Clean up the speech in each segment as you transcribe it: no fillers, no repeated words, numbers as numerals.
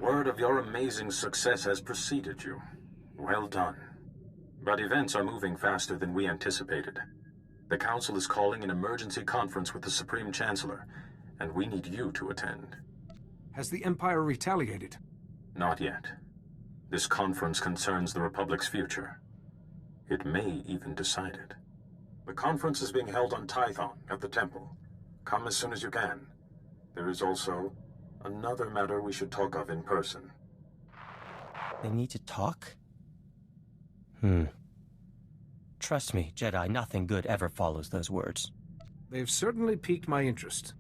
Word of your amazing success has preceded you. Well done. But events are moving faster than we anticipated. The Council is calling an emergency conference with the Supreme Chancellor, and we need you to attend. Has the Empire retaliated? Not yet. This conference concerns the Republic's future. It may even decide it. The conference is being held on Tython at the temple. Come as soon as you can. There is also another matter we should talk of in person. They need to talk? Trust me, Jedi, nothing good ever follows those words. They've certainly piqued my interest.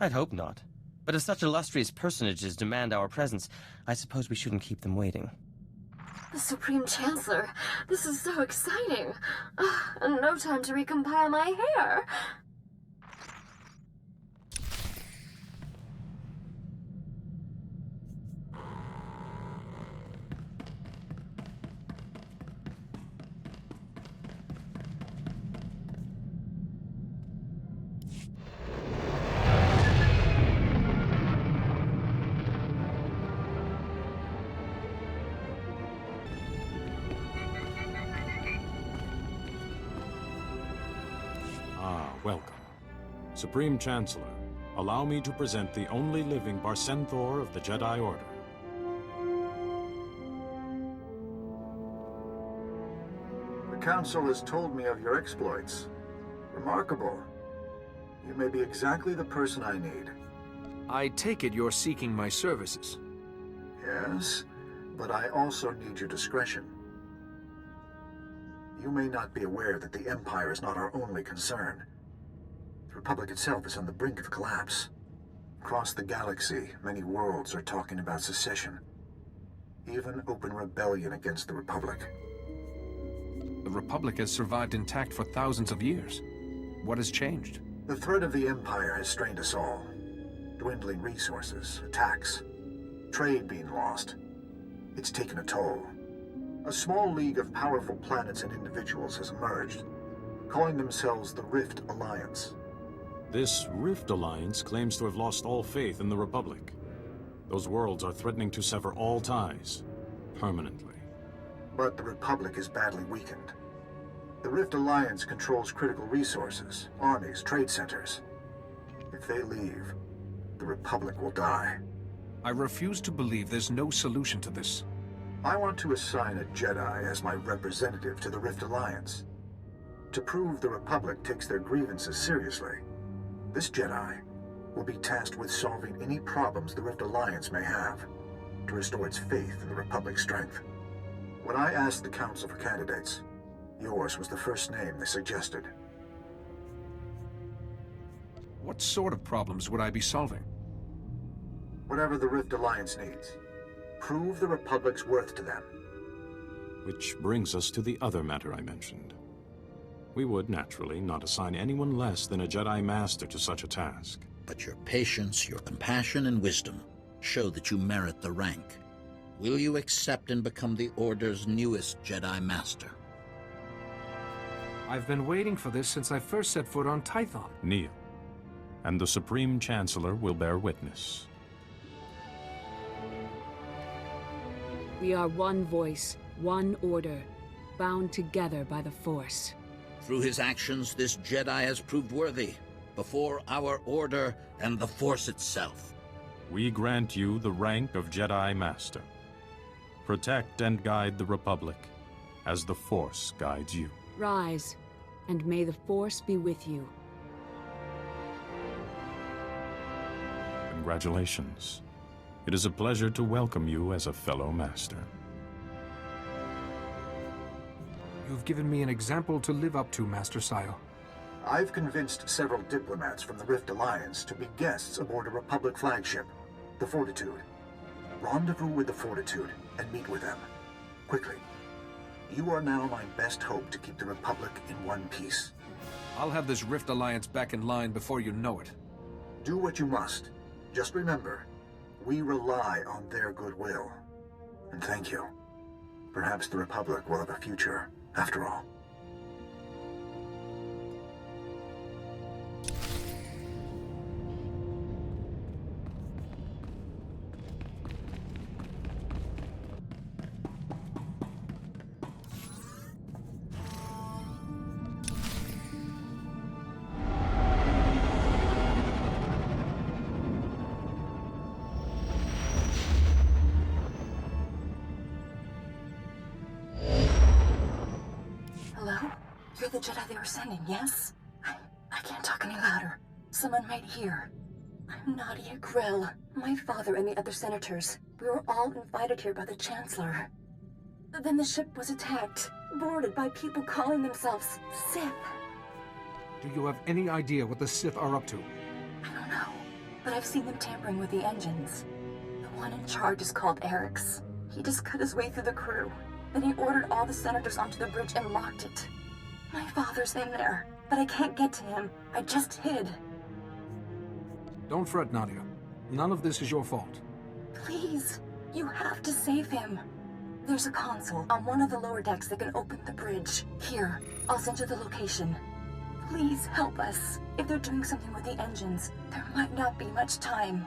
I'd hope not. But if such illustrious personages demand our presence, I suppose we shouldn't keep them waiting. The Supreme Chancellor, this is so exciting. And no time to recompile my hair. Welcome. Supreme Chancellor, allow me to present the only living SWTOR of the Jedi Order. The Council has told me of your exploits. Remarkable. You may be exactly the person I need. I take it you're seeking my services. Yes, but I also need your discretion. You may not be aware that the Empire is not our only concern. The Republic itself is on the brink of collapse. Across the galaxy, many worlds are talking about secession. Even open rebellion against the Republic. The Republic has survived intact for thousands of years. What has changed? The threat of the Empire has strained us all. Dwindling resources, attacks, trade being lost. It's taken a toll. A small league of powerful planets and individuals has emerged, calling themselves the Rift Alliance. This Rift Alliance claims to have lost all faith in the Republic. Those worlds are threatening to sever all ties, permanently. But the Republic is badly weakened. The Rift Alliance controls critical resources, armies, trade centers. If they leave, the Republic will die. I refuse to believe there's no solution to this. I want to assign a Jedi as my representative to the Rift Alliance. To prove the Republic takes their grievances seriously, this Jedi will be tasked with solving any problems the Rift Alliance may have to restore its faith in the Republic's strength. When I asked the Council for candidates, yours was the first name they suggested. What sort of problems would I be solving? Whatever the Rift Alliance needs. Prove the Republic's worth to them. Which brings us to the other matter I mentioned. We would, naturally, not assign anyone less than a Jedi Master to such a task. But your patience, your compassion, and wisdom show that you merit the rank. Will you accept and become the Order's newest Jedi Master? I've been waiting for this since I first set foot on Tython. Kneel, and the Supreme Chancellor will bear witness. We are one voice, one order, bound together by the Force. Through his actions, this Jedi has proved worthy, before our Order and the Force itself. We grant you the rank of Jedi Master. Protect and guide the Republic, as the Force guides you. Rise, and may the Force be with you. Congratulations. It is a pleasure to welcome you as a fellow Master. You've given me an example to live up to, Master Sile. I've convinced several diplomats from the Rift Alliance to be guests aboard a Republic flagship, the Fortitude. Rendezvous with the Fortitude and meet with them. Quickly. You are now my best hope to keep the Republic in one piece. I'll have this Rift Alliance back in line before you know it. Do what you must. Just remember, we rely on their goodwill. And thank you. Perhaps the Republic will have a future, after all. You're the Jedi they were sending, yes? I can't talk any louder. Someone might hear. I'm Nadia Grill. My father and the other senators. We were all invited here by the Chancellor. Then the ship was attacked, boarded by people calling themselves Sith. Do you have any idea what the Sith are up to? I don't know, but I've seen them tampering with the engines. The one in charge is called Eric's. He just cut his way through the crew. Then he ordered all the senators onto the bridge and locked it. My father's in there, but I can't get to him. I just hid. Don't fret, Nadia. None of this is your fault. Please, you have to save him. There's a console on one of the lower decks that can open the bridge. Here, I'll send you the location. Please help us. If they're doing something with the engines, there might not be much time.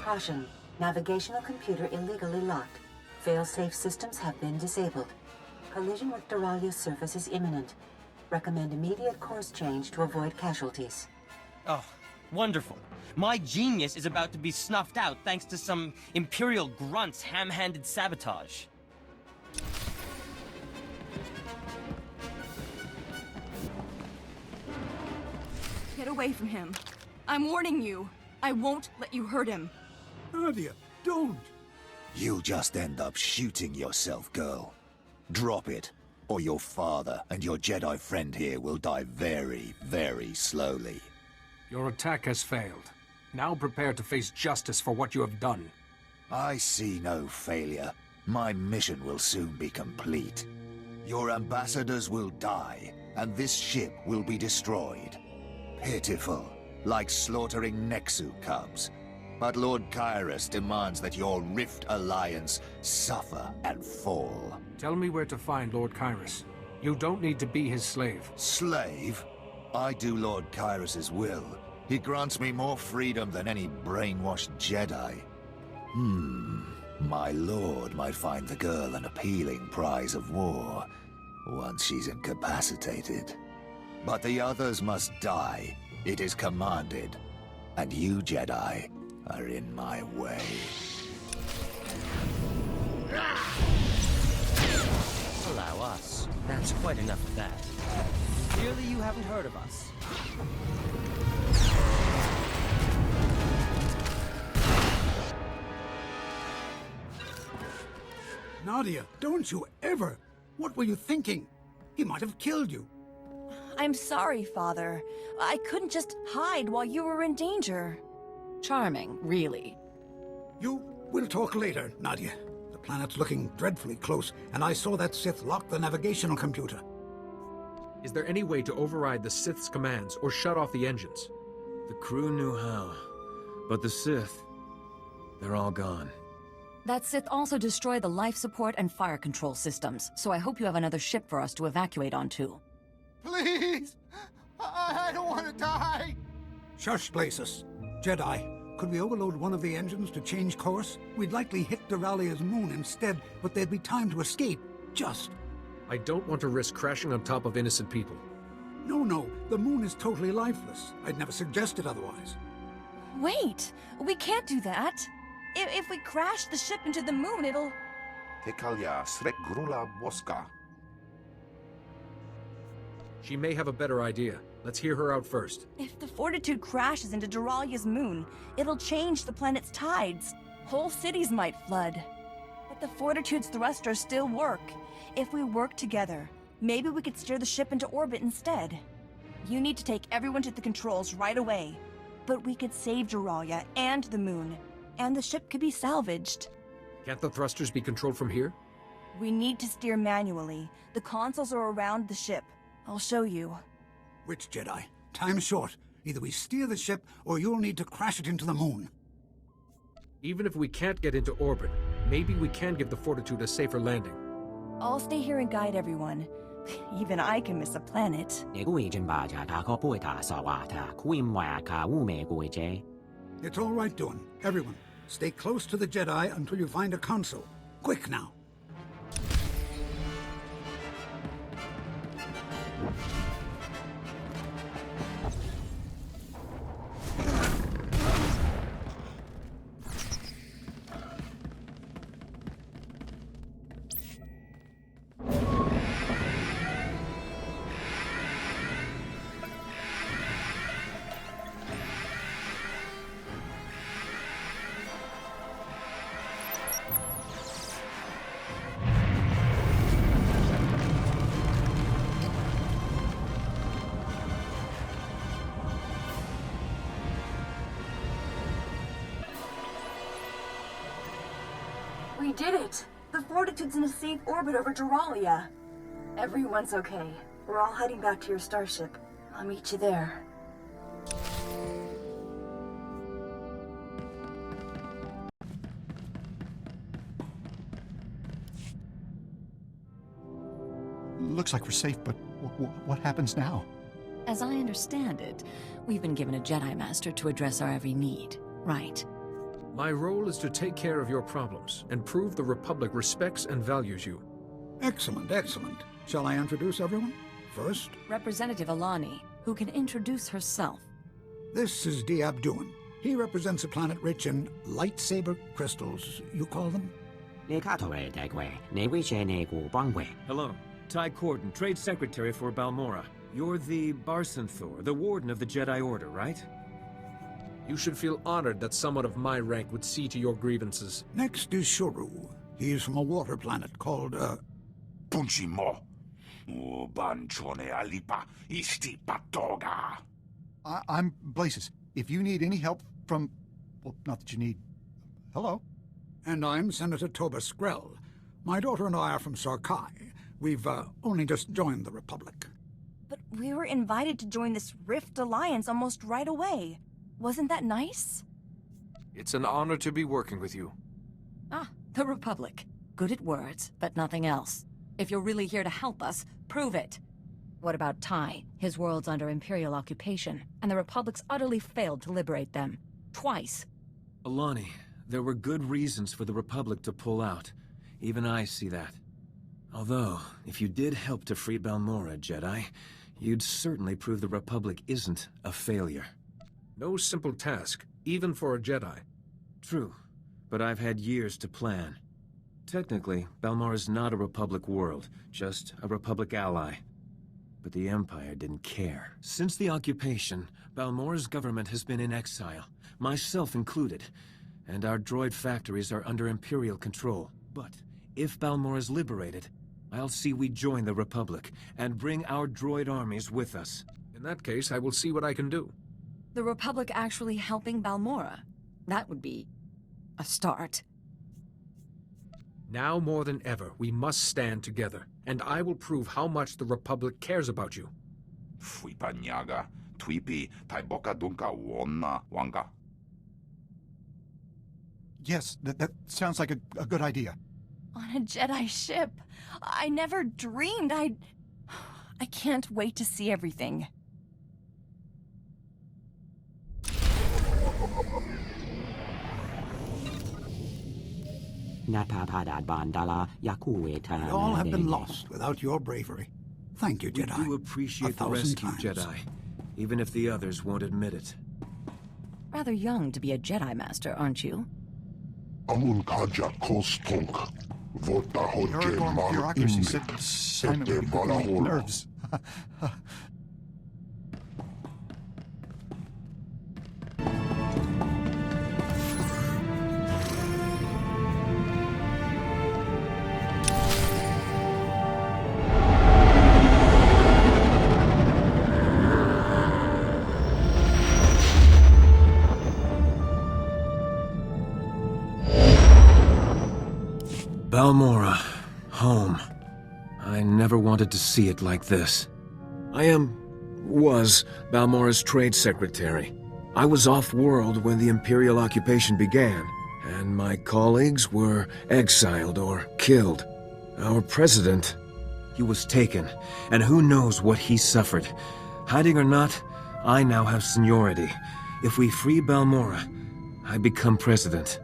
Caution. Navigational computer illegally locked. Fail-safe systems have been disabled. Collision with Doralia's surface is imminent. Recommend immediate course change to avoid casualties. Oh, wonderful. My genius is about to be snuffed out thanks to some Imperial grunt's ham-handed sabotage. Get away from him. I'm warning you. I won't let you hurt him. Nadia, don't! You'll just end up shooting yourself, girl. Drop it, or your father and your Jedi friend here will die very, very slowly. Your attack has failed. Now prepare to face justice for what you have done. I see no failure. My mission will soon be complete. Your ambassadors will die, and this ship will be destroyed. Pitiful, like slaughtering Nexu cubs. But Lord Kyrus demands that your Rift Alliance suffer and fall. Tell me where to find Lord Kyrus. You don't need to be his slave. Slave? I do Lord Kyrus's will. He grants me more freedom than any brainwashed Jedi. My lord might find the girl an appealing prize of war, once she's incapacitated. But the others must die. It is commanded. And you, Jedi, are in my way. Allow us. That's quite enough of that. Clearly you haven't heard of us. Nadia, don't you ever! What were you thinking? He might have killed you. I'm sorry, Father. I couldn't just hide while you were in danger. Charming, really. We'll talk later, Nadia. The planet's looking dreadfully close, and I saw that Sith lock the navigational computer. Is there any way to override the Sith's commands or shut off the engines? The crew knew how, but the Sith, they're all gone. That Sith also destroyed the life support and fire control systems, so I hope you have another ship for us to evacuate onto. Please! I don't want to die! Shush, Places. Jedi, could we overload one of the engines to change course? We'd likely hit Doralia's moon instead, but there'd be time to escape. Just. I don't want to risk crashing on top of innocent people. No. The moon is totally lifeless. I'd never suggested otherwise. Wait! We can't do that! If we crash the ship into the moon, it'll... Tekalia srek grula boska. She may have a better idea. Let's hear her out first. If the Fortitude crashes into Doralia's moon, it'll change the planet's tides. Whole cities might flood. But the Fortitude's thrusters still work. If we work together, maybe we could steer the ship into orbit instead. You need to take everyone to the controls right away. But we could save Doralia and the moon, and the ship could be salvaged. Can't the thrusters be controlled from here? We need to steer manually. The consoles are around the ship. I'll show you. Which Jedi? Time's short. Either we steer the ship, or you'll need to crash it into the moon. Even if we can't get into orbit, maybe we can give the Fortitude a safer landing. I'll stay here and guide everyone. Even I can miss a planet. It's all right, Dawn. Everyone, stay close to the Jedi until you find a console. Quick now. We did it! The Fortitude's in a safe orbit over Duralia. Everyone's okay. We're all heading back to your starship. I'll meet you there. Looks like we're safe, but what happens now? As I understand it, we've been given a Jedi Master to address our every need, right? My role is to take care of your problems and prove the Republic respects and values you. Excellent, excellent. Shall I introduce everyone? First, Representative Alani, who can introduce herself. This is Diabduan. He represents a planet rich in lightsaber crystals, you call them? Hello. Ty Corden, Trade Secretary for Balmorra. You're the SWTOR, the Warden of the Jedi Order, right? You should feel honored that someone of my rank would see to your grievances. Next is Shuru. He's from a water planet called, Punchimo. Banchone alipa isti patoga. I'm Blazes. If you need any help from... well, not that you need... Hello? And I'm Senator Toba Skrell. My daughter and I are from Sarkai. We've only just joined the Republic. But we were invited to join this Rift Alliance almost right away. Wasn't that nice? It's an honor to be working with you. Ah, the Republic. Good at words, but nothing else. If you're really here to help us, prove it. What about Ty? His world's under Imperial occupation, and the Republic's utterly failed to liberate them. Twice. Alani, there were good reasons for the Republic to pull out. Even I see that. Although, if you did help to free Balmorra, Jedi, you'd certainly prove the Republic isn't a failure. No simple task, even for a Jedi. True, but I've had years to plan. Technically, Balmorra's not a Republic world, just a Republic ally. But the Empire didn't care. Since the occupation, Balmorra's government has been in exile, myself included, and our droid factories are under Imperial control. But if Balmorra's liberated, I'll see we join the Republic and bring our droid armies with us. In that case, I will see what I can do. The Republic actually helping Balmorra? That would be a start. Now more than ever, we must stand together, and I will prove how much the Republic cares about you. Fuipanyaga, Twipi, Taiboka Dunka Wonna Wanga. Yes, that sounds like a good idea. On a Jedi ship. I never dreamed I can't wait to see everything. We all have been lost without your bravery. Thank you, Jedi. We do appreciate the rescue, Jedi, even if the others won't admit it. Rather young to be a Jedi Master, aren't you? Amun Kaja Kostonk. Vota Hoje bureaucracy said Simon would be good with nerves. Balmorra, home. I never wanted to see it like this. I was Balmorra's trade secretary. I was off-world when the Imperial occupation began, and my colleagues were exiled or killed. Our president, he was taken, and who knows what he suffered. Hiding or not, I now have seniority. If we free Balmorra, I become president.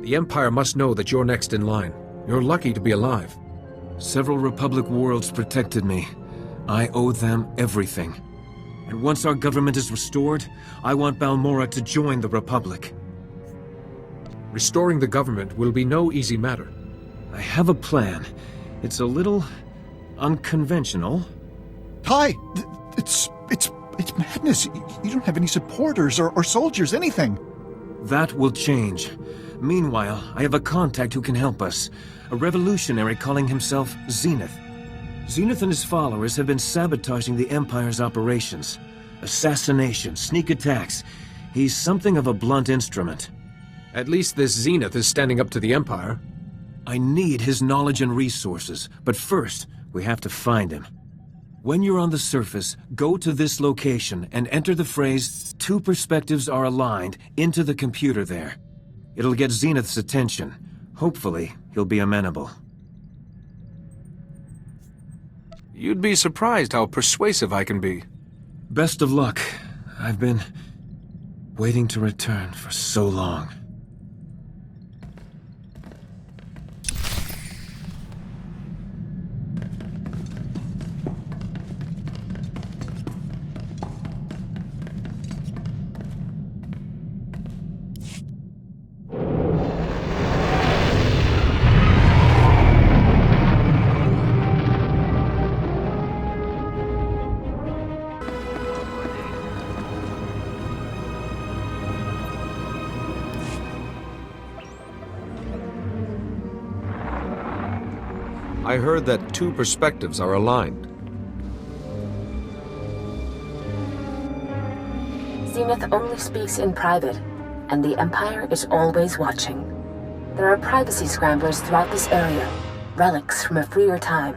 The Empire must know that you're next in line. You're lucky to be alive. Several Republic worlds protected me. I owe them everything. And once our government is restored, I want Balmorra to join the Republic. Restoring the government will be no easy matter. I have a plan. It's a little unconventional. Ty, it's madness. You don't have any supporters or soldiers, anything. That will change. Meanwhile, I have a contact who can help us. A revolutionary calling himself Zenith. Zenith and his followers have been sabotaging the Empire's operations. Assassinations, sneak attacks. He's something of a blunt instrument. At least this Zenith is standing up to the Empire. I need his knowledge and resources, but first, we have to find him. When you're on the surface, go to this location and enter the phrase, "Two perspectives are aligned," into the computer there. It'll get Zenith's attention. Hopefully, he'll be amenable. You'd be surprised how persuasive I can be. Best of luck. I've been waiting to return for so long. I heard that two perspectives are aligned. Zenith only speaks in private, and the Empire is always watching. There are privacy scramblers throughout this area, relics from a freer time.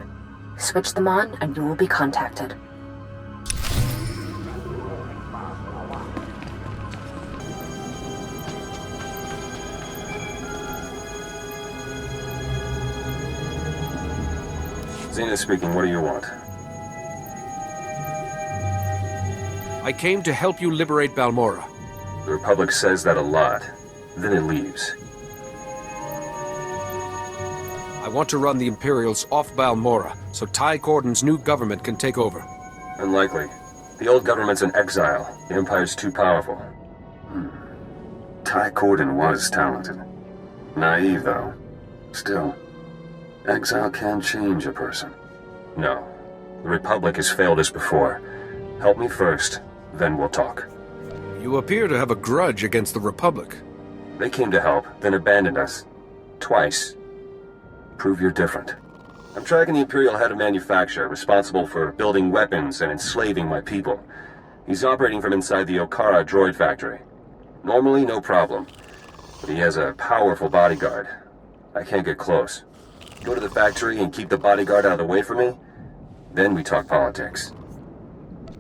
Switch them on and you will be contacted. Zenith speaking, what do you want? I came to help you liberate Balmorra. The Republic says that a lot, then it leaves. I want to run the Imperials off Balmorra, so Ty Gordon's new government can take over. Unlikely. The old government's in exile. The Empire's too powerful. Ty Gordon was talented. Naive, though. Still, exile can change a person. No. The Republic has failed us before. Help me first, then we'll talk. You appear to have a grudge against the Republic. They came to help, then abandoned us. Twice. Prove you're different. I'm tracking the Imperial head of manufacture, responsible for building weapons and enslaving my people. He's operating from inside the Okara droid factory. Normally, no problem. But he has a powerful bodyguard. I can't get close. Go to the factory and keep the bodyguard out of the way for me? Then we talk politics.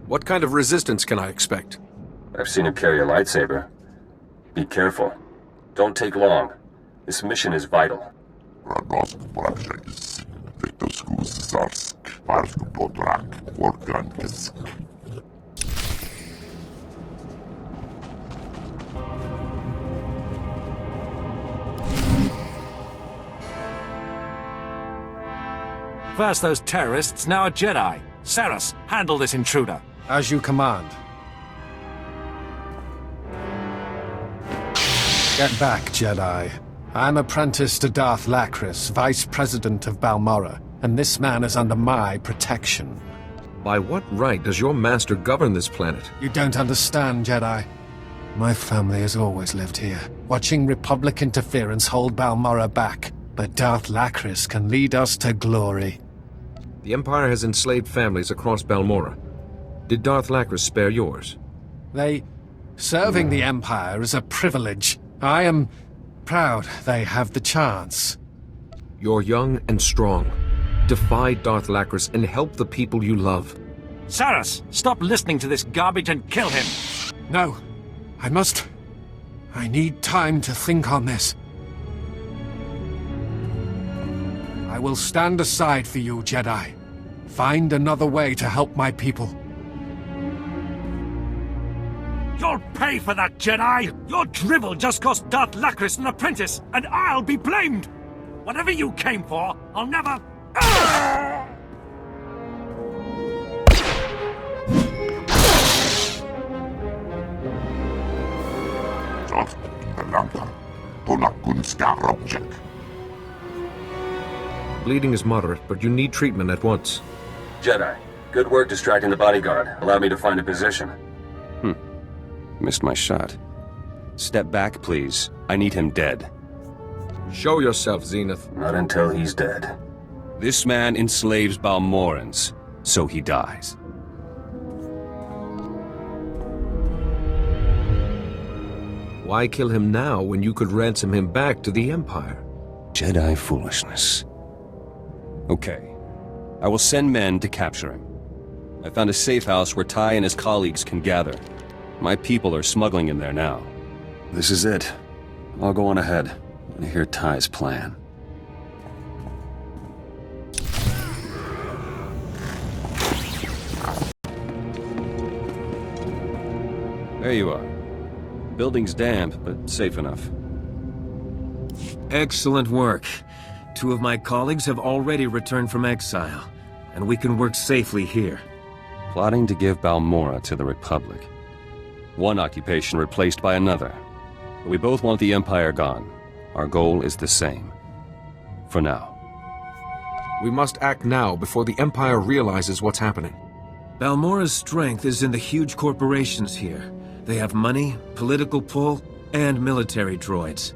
What kind of resistance can I expect? I've seen him carry a lightsaber. Be careful. Don't take long. This mission is vital. First those terrorists, now a Jedi. Saras, handle this intruder. As you command. Get back, Jedi. I'm apprentice to Darth Lacris, Vice President of Balmorra, and this man is under my protection. By what right does your master govern this planet? You don't understand, Jedi. My family has always lived here, watching Republic interference hold Balmorra back, but Darth Lacris can lead us to glory. The Empire has enslaved families across Balmorra. Did Darth Lacris spare yours? Serving the Empire is a privilege. I am proud they have the chance. You're young and strong. Defy Darth Lacris and help the people you love. Saras, stop listening to this garbage and kill him! No. I need time to think on this. I will stand aside for you, Jedi. Find another way to help my people. You'll pay for that, Jedi! Your drivel just cost Darth Lacris an apprentice, and I'll be blamed! Whatever you came for, I'll never... Bleeding is moderate, but you need treatment at once. Jedi, good work distracting the bodyguard. Allow me to find a position. Missed my shot. Step back, please. I need him dead. Show yourself, Zenith. Not until he's dead. This man enslaves Balmorrans, so he dies. Why kill him now when you could ransom him back to the Empire? Jedi foolishness. Okay. I will send men to capture him. I found a safe house where Ty and his colleagues can gather. My people are smuggling in there now. This is it. I'll go on ahead and hear Ty's plan. There you are. Building's damp, but safe enough. Excellent work. 2 of my colleagues have already returned from exile, and we can work safely here. Plotting to give Balmorra to the Republic. One occupation replaced by another. But we both want the Empire gone. Our goal is the same. For now. We must act now before the Empire realizes what's happening. Balmorra's strength is in the huge corporations here. They have money, political pull, and military droids.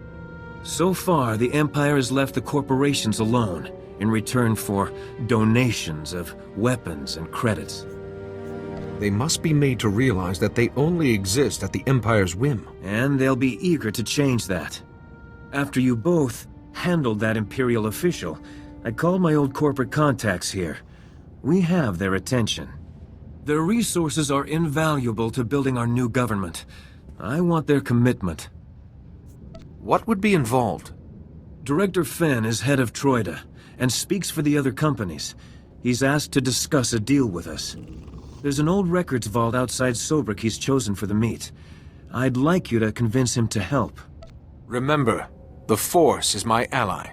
So far, the Empire has left the corporations alone, in return for donations of weapons and credits. They must be made to realize that they only exist at the Empire's whim. And they'll be eager to change that. After you both handled that Imperial official, I called my old corporate contacts here. We have their attention. Their resources are invaluable to building our new government. I want their commitment. What would be involved? Director Fenn is head of Troida, and speaks for the other companies. He's asked to discuss a deal with us. There's an old records vault outside Sobrik he's chosen for the meet. I'd like you to convince him to help. Remember, the Force is my ally.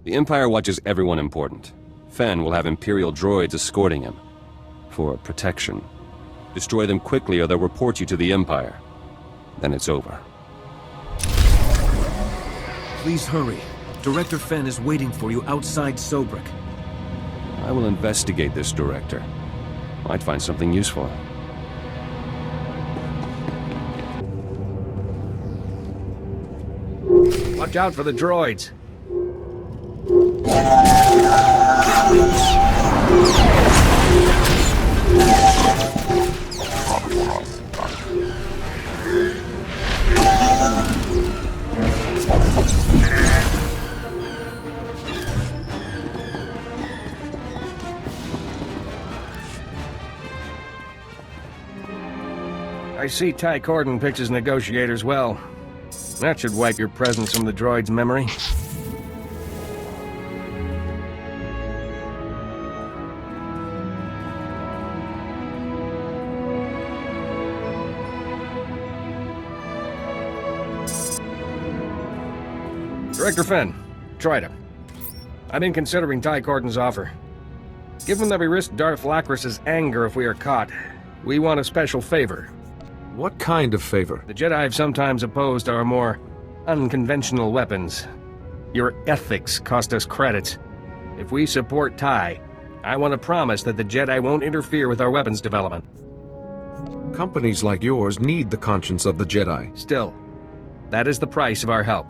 The Empire watches everyone important. Fenn will have Imperial droids escorting him. For protection. Destroy them quickly or they'll report you to the Empire. Then it's over. Please hurry. Director Fenn is waiting for you outside Sobrik. I will investigate this director. Might find something useful. Watch out for the droids. I see Ty Corden picks his negotiators well. That should wipe your presence from the droid's memory. Director Fenn, Troida. I've been considering Ty Corden's offer. Given that we risk Darth Lacris' anger if we are caught, we want a special favor. What kind of favor? The Jedi have sometimes opposed our more unconventional weapons. Your ethics cost us credits. If we support Ty, I want to promise that the Jedi won't interfere with our weapons development. Companies like yours need the conscience of the Jedi. Still, that is the price of our help.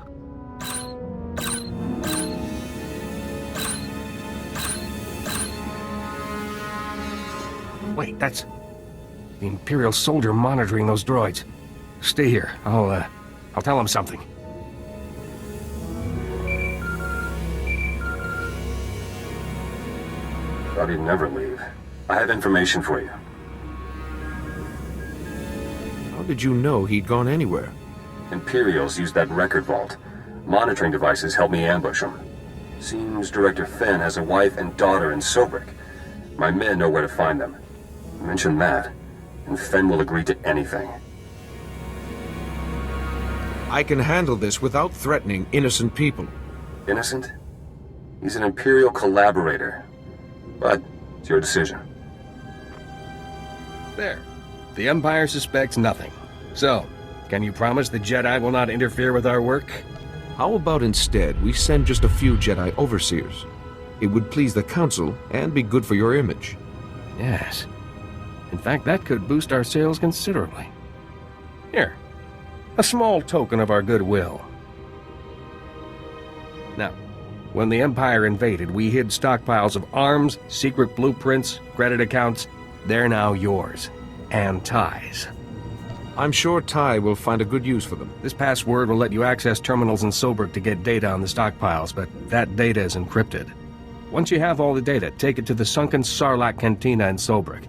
Wait, that's the Imperial soldier monitoring those droids. Stay here. I'll tell him something. Thought he'd never leave. I have information for you. How did you know he'd gone anywhere? Imperials used that record vault. Monitoring devices helped me ambush him. Seems Director Fenn has a wife and daughter in Sobrik. My men know where to find them. Mention that, and Fenn will agree to anything. I can handle this without threatening innocent people. Innocent? He's an Imperial collaborator. But it's your decision. There. The Empire suspects nothing. So, can you promise the Jedi will not interfere with our work? How about instead we send just a few Jedi overseers? It would please the Council and be good for your image. Yes. In fact, that could boost our sales considerably. Here. A small token of our goodwill. Now, when the Empire invaded, we hid stockpiles of arms, secret blueprints, credit accounts. They're now yours. And Ty's. I'm sure Ty will find a good use for them. This password will let you access terminals in Sobrik to get data on the stockpiles, but that data is encrypted. Once you have all the data, take it to the sunken Sarlacc Cantina in Sobrik.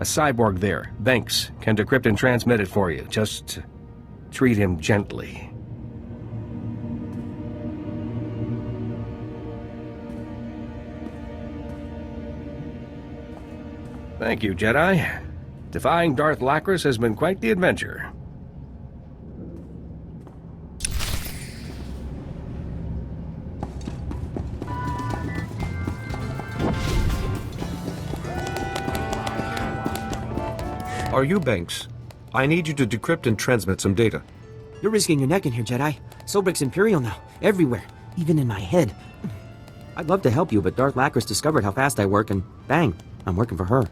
A cyborg there, Banks, can decrypt and transmit it for you. Just treat him gently. Thank you, Jedi. Defying Darth Lacris has been quite the adventure. Are you Banks? I need you to decrypt and transmit some data. You're risking your neck in here, Jedi. Sobrik's Imperial now. Everywhere. Even in my head. I'd love to help you, but Darth Lacris discovered how fast I work, and bang, I'm working for her.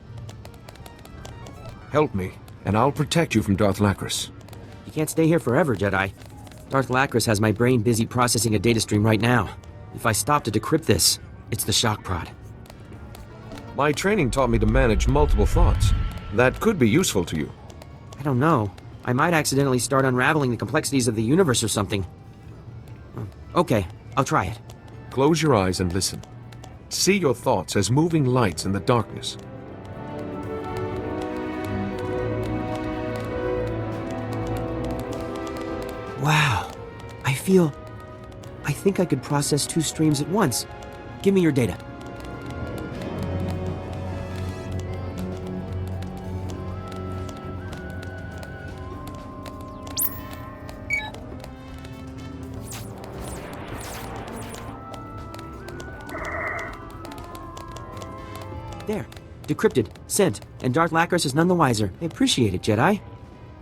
Help me, and I'll protect you from Darth Lacris. You can't stay here forever, Jedi. Darth Lacris has my brain busy processing a data stream right now. If I stop to decrypt this, it's the shock prod. My training taught me to manage multiple thoughts. That could be useful to you. I don't know. I might accidentally start unraveling the complexities of the universe or something. Okay, I'll try it. Close your eyes and listen. See your thoughts as moving lights in the darkness. Wow. I think I could process 2 streams at once. Give me your data. There. Decrypted. Sent. And Darth Lacris is none the wiser. I appreciate it, Jedi.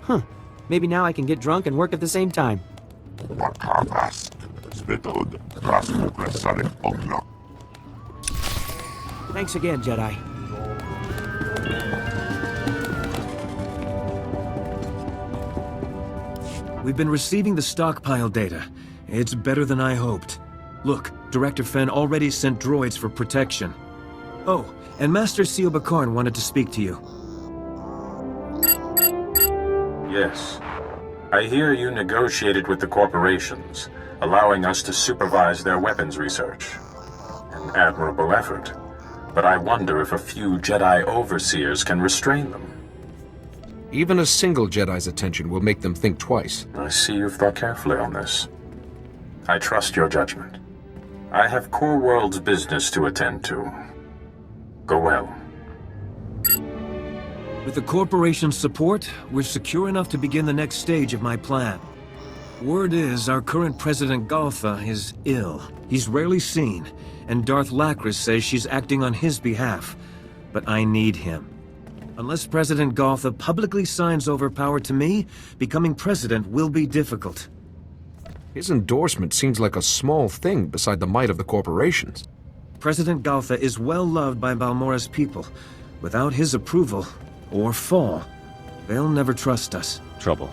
Huh. Maybe now I can get drunk and work at the same time. Thanks again, Jedi. We've been receiving the stockpile data. It's better than I hoped. Look, Director Fenn already sent droids for protection. Oh, and Master Seal Bakarn wanted to speak to you. Yes. I hear you negotiated with the corporations, allowing us to supervise their weapons research. An admirable effort. But I wonder if a few Jedi overseers can restrain them. Even a single Jedi's attention will make them think twice. I see you've thought carefully on this. I trust your judgment. I have Core World's business to attend to. Go well. With the corporation's support, we're secure enough to begin the next stage of my plan. Word is our current President Galtha is ill. He's rarely seen, and Darth Lacris says she's acting on his behalf. But I need him. Unless President Galtha publicly signs over power to me, becoming president will be difficult. His endorsement seems like a small thing beside the might of the corporations. President Galtha is well loved by Balmorra's people. Without his approval, or fall, they'll never trust us. Trouble.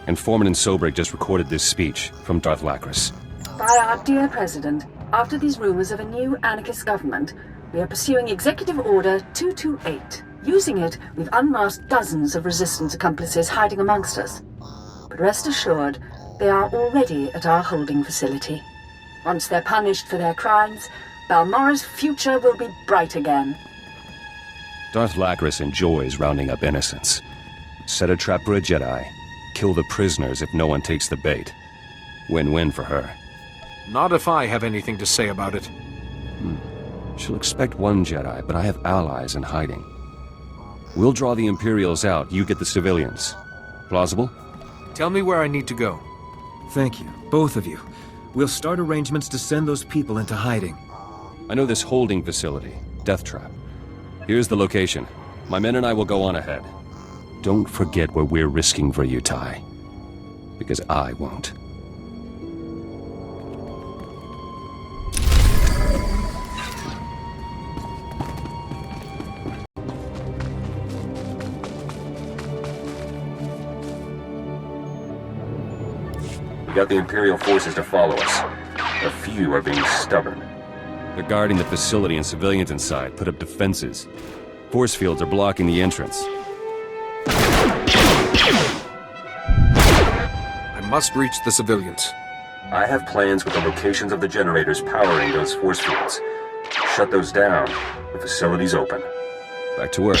Informant in Sobrik just recorded this speech from Darth Lacris. By our dear President, after these rumors of a new anarchist government, we are pursuing Executive Order 228. Using it, we've unmasked dozens of resistance accomplices hiding amongst us. But rest assured, they are already at our holding facility. Once they're punished for their crimes, Balmorra's future will be bright again. Darth Lacris enjoys rounding up innocents. Set a trap for a Jedi. Kill the prisoners if no one takes the bait. Win-win for her. Not if I have anything to say about it. She'll expect one Jedi, but I have allies in hiding. We'll draw the Imperials out, you get the civilians. Plausible? Tell me where I need to go. Thank you, both of you. We'll start arrangements to send those people into hiding. I know this holding facility, Death Trap. Here's the location. My men and I will go on ahead. Don't forget what we're risking for you, Ty. Because I won't. We got the Imperial forces to follow us. A few are being stubborn. They're guarding the facility and civilians inside put up defenses. Force fields are blocking the entrance. I must reach the civilians. I have plans with the locations of the generators powering those force fields. Shut those down. The facility's open. Back to work.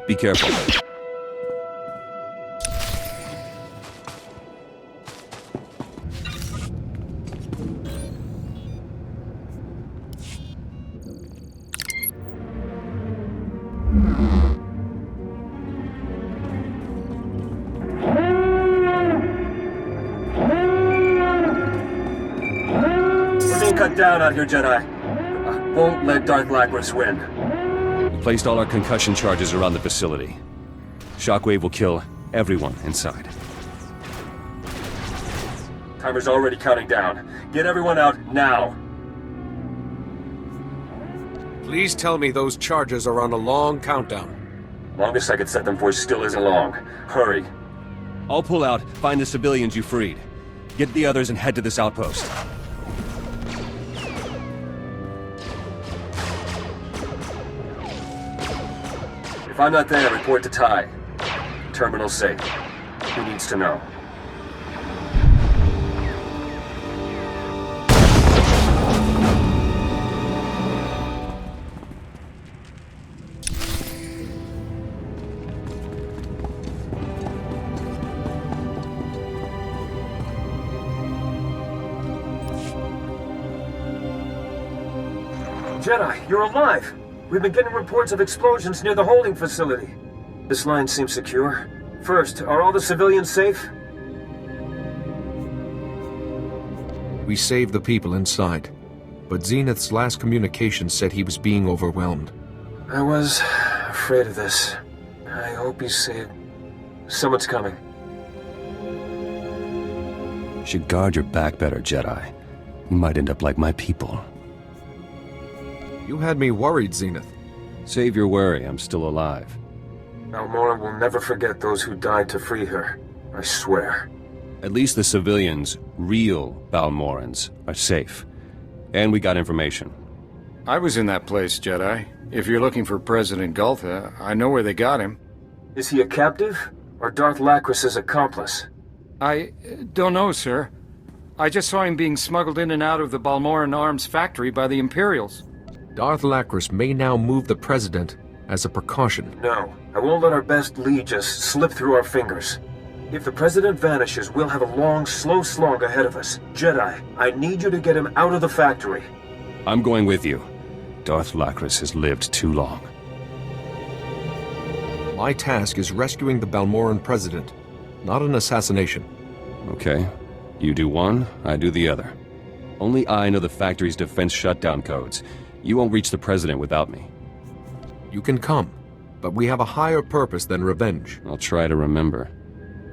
Be careful. Cut down out here, Jedi. I won't let Darth Lacris win. We placed all our concussion charges around the facility. Shockwave will kill everyone inside. Timer's already counting down. Get everyone out now. Please tell me those charges are on a long countdown. Longest I could set them for still isn't long. Hurry. I'll pull out, find the civilians you freed. Get the others and head to this outpost. If I'm not there, report to Ty. Terminal safe. Who needs to know? Jedi, you're alive! We've been getting reports of explosions near the holding facility. This line seems secure. First, are all the civilians safe? We saved the people inside, but Zenith's last communication said he was being overwhelmed. I was afraid of this. I hope he's safe. Someone's coming. You should guard your back better, Jedi. You might end up like my people. You had me worried, Zenith. Save your worry, I'm still alive. Balmorra will never forget those who died to free her. I swear. At least the civilians, real Balmorrans, are safe. And we got information. I was in that place, Jedi. If you're looking for President Gultha, I know where they got him. Is he a captive? Or Darth Lacris' accomplice? I don't know, sir. I just saw him being smuggled in and out of the Balmorran arms factory by the Imperials. Darth Lacris may now move the President as a precaution. No, I won't let our best lead just slip through our fingers. If the President vanishes, we'll have a long, slow slog ahead of us. Jedi, I need you to get him out of the factory. I'm going with you. Darth Lacris has lived too long. My task is rescuing the Balmorran President, not an assassination. Okay. You do one, I do the other. Only I know the factory's defense shutdown codes. You won't reach the President without me. You can come, but we have a higher purpose than revenge. I'll try to remember.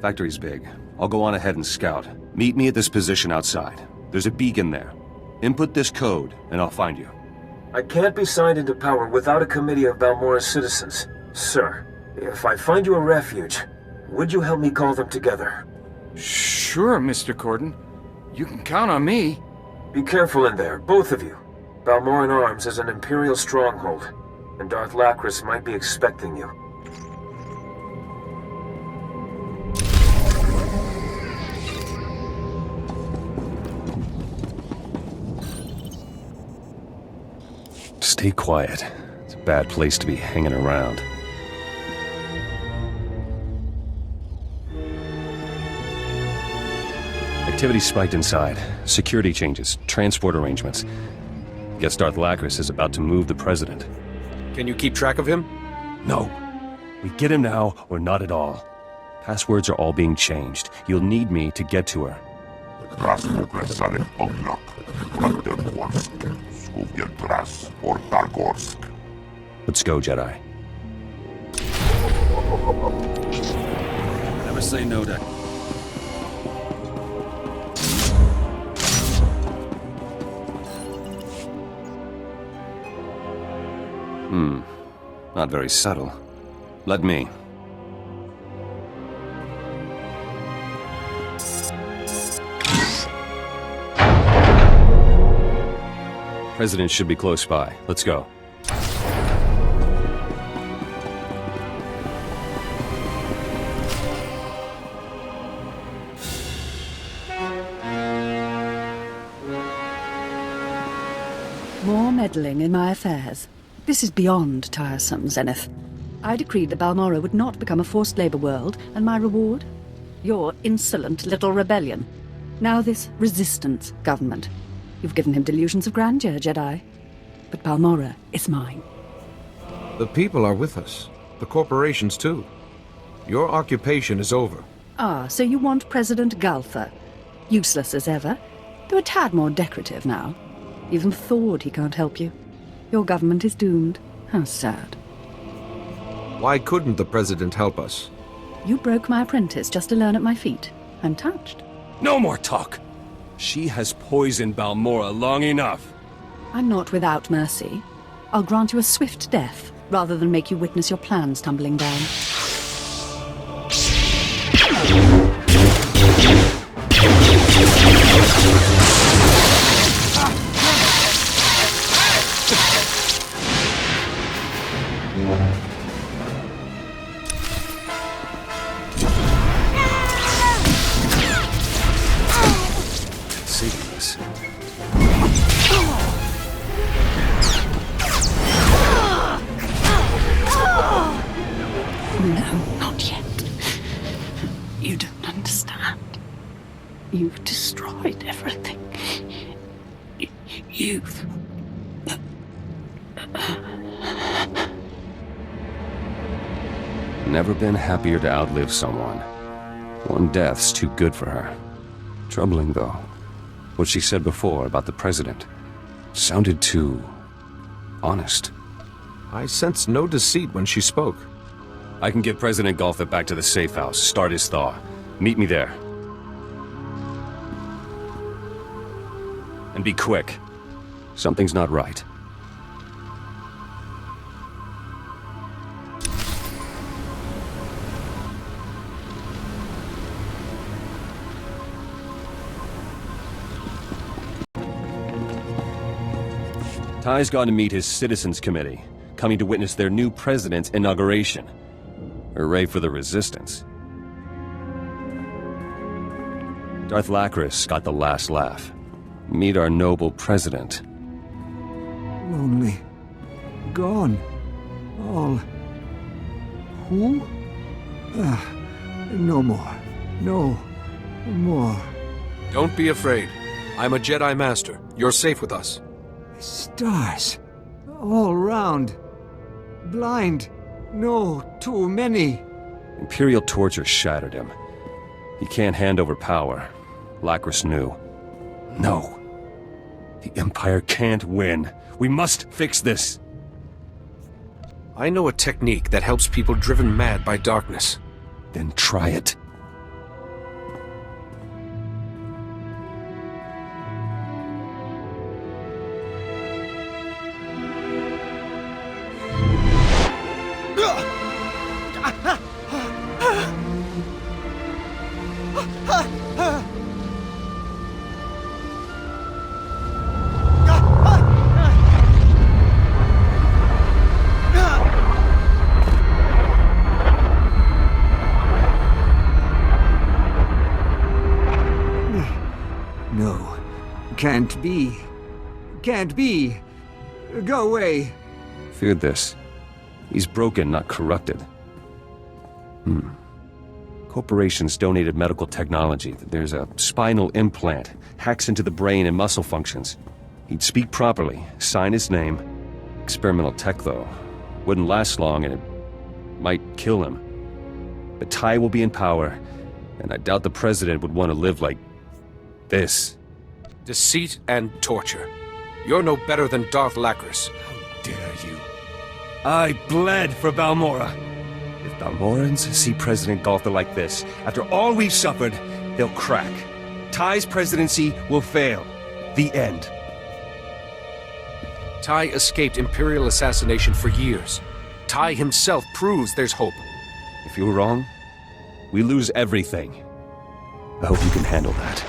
Factory's big. I'll go on ahead and scout. Meet me at this position outside. There's a beacon there. Input this code, and I'll find you. I can't be signed into power without a committee of Balmorra's citizens. Sir, if I find you a refuge, would you help me call them together? Sure, Mr. Corden. You can count on me. Be careful in there, both of you. Balmorran Arms is an Imperial stronghold, and Darth Lacris might be expecting you. Stay quiet. It's a bad place to be hanging around. Activity spiked inside. Security changes, transport arrangements. Guess Darth Lacris is about to move the president. Can you keep track of him? No. We get him now, or not at all. Passwords are all being changed. You'll need me to get to her. Let's go, Jedi. Never say no to... Not very subtle. Let me. President should be close by. Let's go. More meddling in my affairs. This is beyond tiresome, Zenith. I decreed that Balmorra would not become a forced labor world, and my reward? Your insolent little rebellion. Now this resistance government. You've given him delusions of grandeur, Jedi. But Balmorra is mine. The people are with us. The corporations, too. Your occupation is over. Ah, so you want President Galtha. Useless as ever, though a tad more decorative now. Even Thord he can't help you. Your government is doomed. How sad. Why couldn't the president help us? You broke my apprentice just to learn at my feet. I'm touched. No more talk! She has poisoned Balmorra long enough. I'm not without mercy. I'll grant you a swift death, rather than make you witness your plans tumbling down. No, not yet. You don't understand. You've destroyed everything. You've... Never been happier to outlive someone. One death's too good for her. Troubling, though. What she said before about the president sounded too... honest. I sensed no deceit when she spoke. I can get President Galtha back to the safe house, start his thaw. Meet me there. And be quick. Something's not right. Ty's gone to meet his Citizens Committee, coming to witness their new president's inauguration. Hooray for the Resistance. Darth Lacris got the last laugh. Meet our noble president. Lonely. Gone. All. Who? No more. No more. Don't be afraid. I'm a Jedi Master. You're safe with us. Stars. All round. Blind. No, too many. Imperial torture shattered him. He can't hand over power. Lacris knew. No. The Empire can't win. We must fix this. I know a technique that helps people driven mad by darkness. Then try it. No. Can't be. Can't be. Go away. Feared this. He's broken, not corrupted. Corporations donated medical technology. There's a spinal implant. Hacks into the brain and muscle functions. He'd speak properly, sign his name. Experimental tech, though. Wouldn't last long, and it might kill him. But Tai will be in power, and I doubt the president would want to live like this. Deceit and torture. You're no better than Darth Lacris. How dare you? I bled for Balmorra. If Balmorrans see President Galtha like this, after all we've suffered, they'll crack. Tai's presidency will fail. The end. Tai escaped Imperial assassination for years. Tai himself proves there's hope. If you're wrong, we lose everything. I hope you can handle that.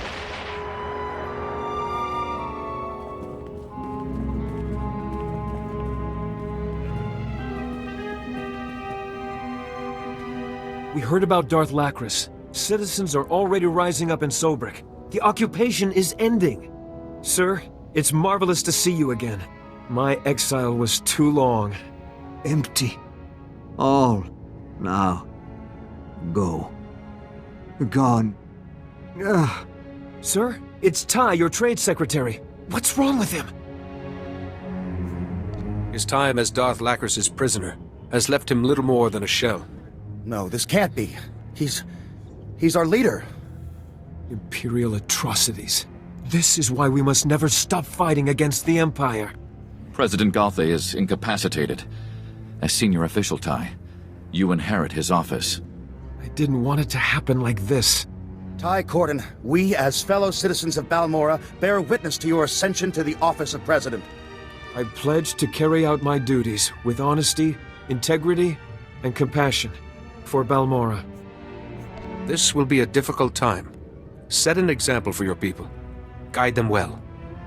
We heard about Darth Lacris. Citizens are already rising up in Sobrik. The occupation is ending. Sir, it's marvelous to see you again. My exile was too long. Empty. All. Now. Go. Gone. Sir, it's Tai, your trade secretary. What's wrong with him? His time as Darth Lacris' prisoner has left him little more than a shell. No, this can't be. He's our leader. Imperial atrocities. This is why we must never stop fighting against the Empire. President Galtha is incapacitated. As senior official, Tai, you inherit his office. I didn't want it to happen like this. Tai Corden, we as fellow citizens of Balmorra bear witness to your ascension to the office of President. I pledge to carry out my duties with honesty, integrity, and compassion for Balmorra. This will be a difficult time. Set an example for your people. Guide them well.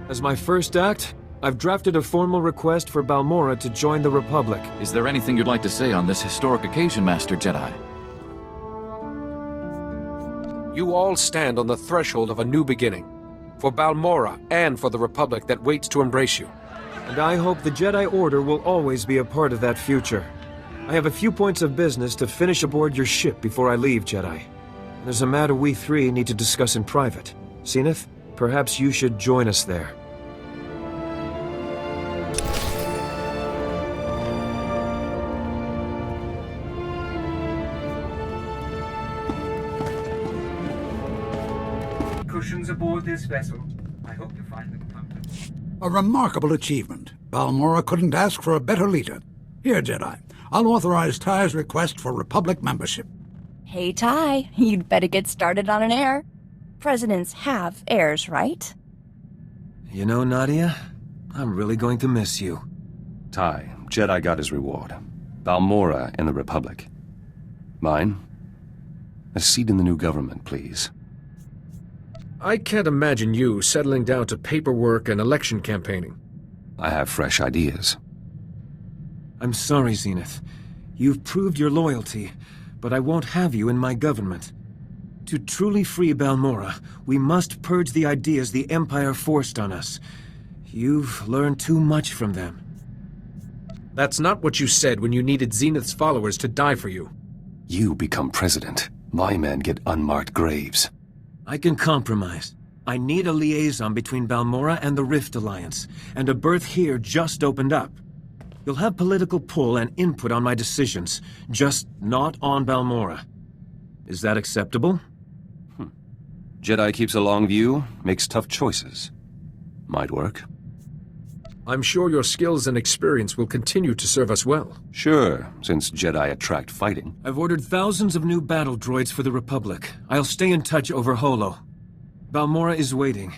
As my first act, I've drafted a formal request for Balmorra to join the Republic. Is there anything you'd like to say on this historic occasion, Master Jedi? You all stand on the threshold of a new beginning. For Balmorra and for the Republic that waits to embrace you. And I hope the Jedi Order will always be a part of that future. I have a few points of business to finish aboard your ship before I leave, Jedi. There's a matter we three need to discuss in private. Zenith, perhaps you should join us there. Cushions aboard this vessel. I hope you find them comfortable. A remarkable achievement. Balmorra couldn't ask for a better leader. Here, Jedi. I'll authorize Tai's request for Republic membership. Hey, Tai, you'd better get started on an heir. Presidents have heirs, right? You know, Nadia, I'm really going to miss you. Tai, Jedi got his reward. Balmorra and the Republic. Mine? A seat in the new government, please. I can't imagine you settling down to paperwork and election campaigning. I have fresh ideas. I'm sorry, Zenith. You've proved your loyalty, but I won't have you in my government. To truly free Balmorra, we must purge the ideas the Empire forced on us. You've learned too much from them. That's not what you said when you needed Zenith's followers to die for you. You become president. My men get unmarked graves. I can compromise. I need a liaison between Balmorra and the Rift Alliance, and a berth here just opened up. You'll have political pull and input on my decisions, just not on Balmorra. Is that acceptable? Jedi keeps a long view, makes tough choices. Might work. I'm sure your skills and experience will continue to serve us well. Sure, since Jedi attract fighting. I've ordered thousands of new battle droids for the Republic. I'll stay in touch over Holo. Balmorra is waiting.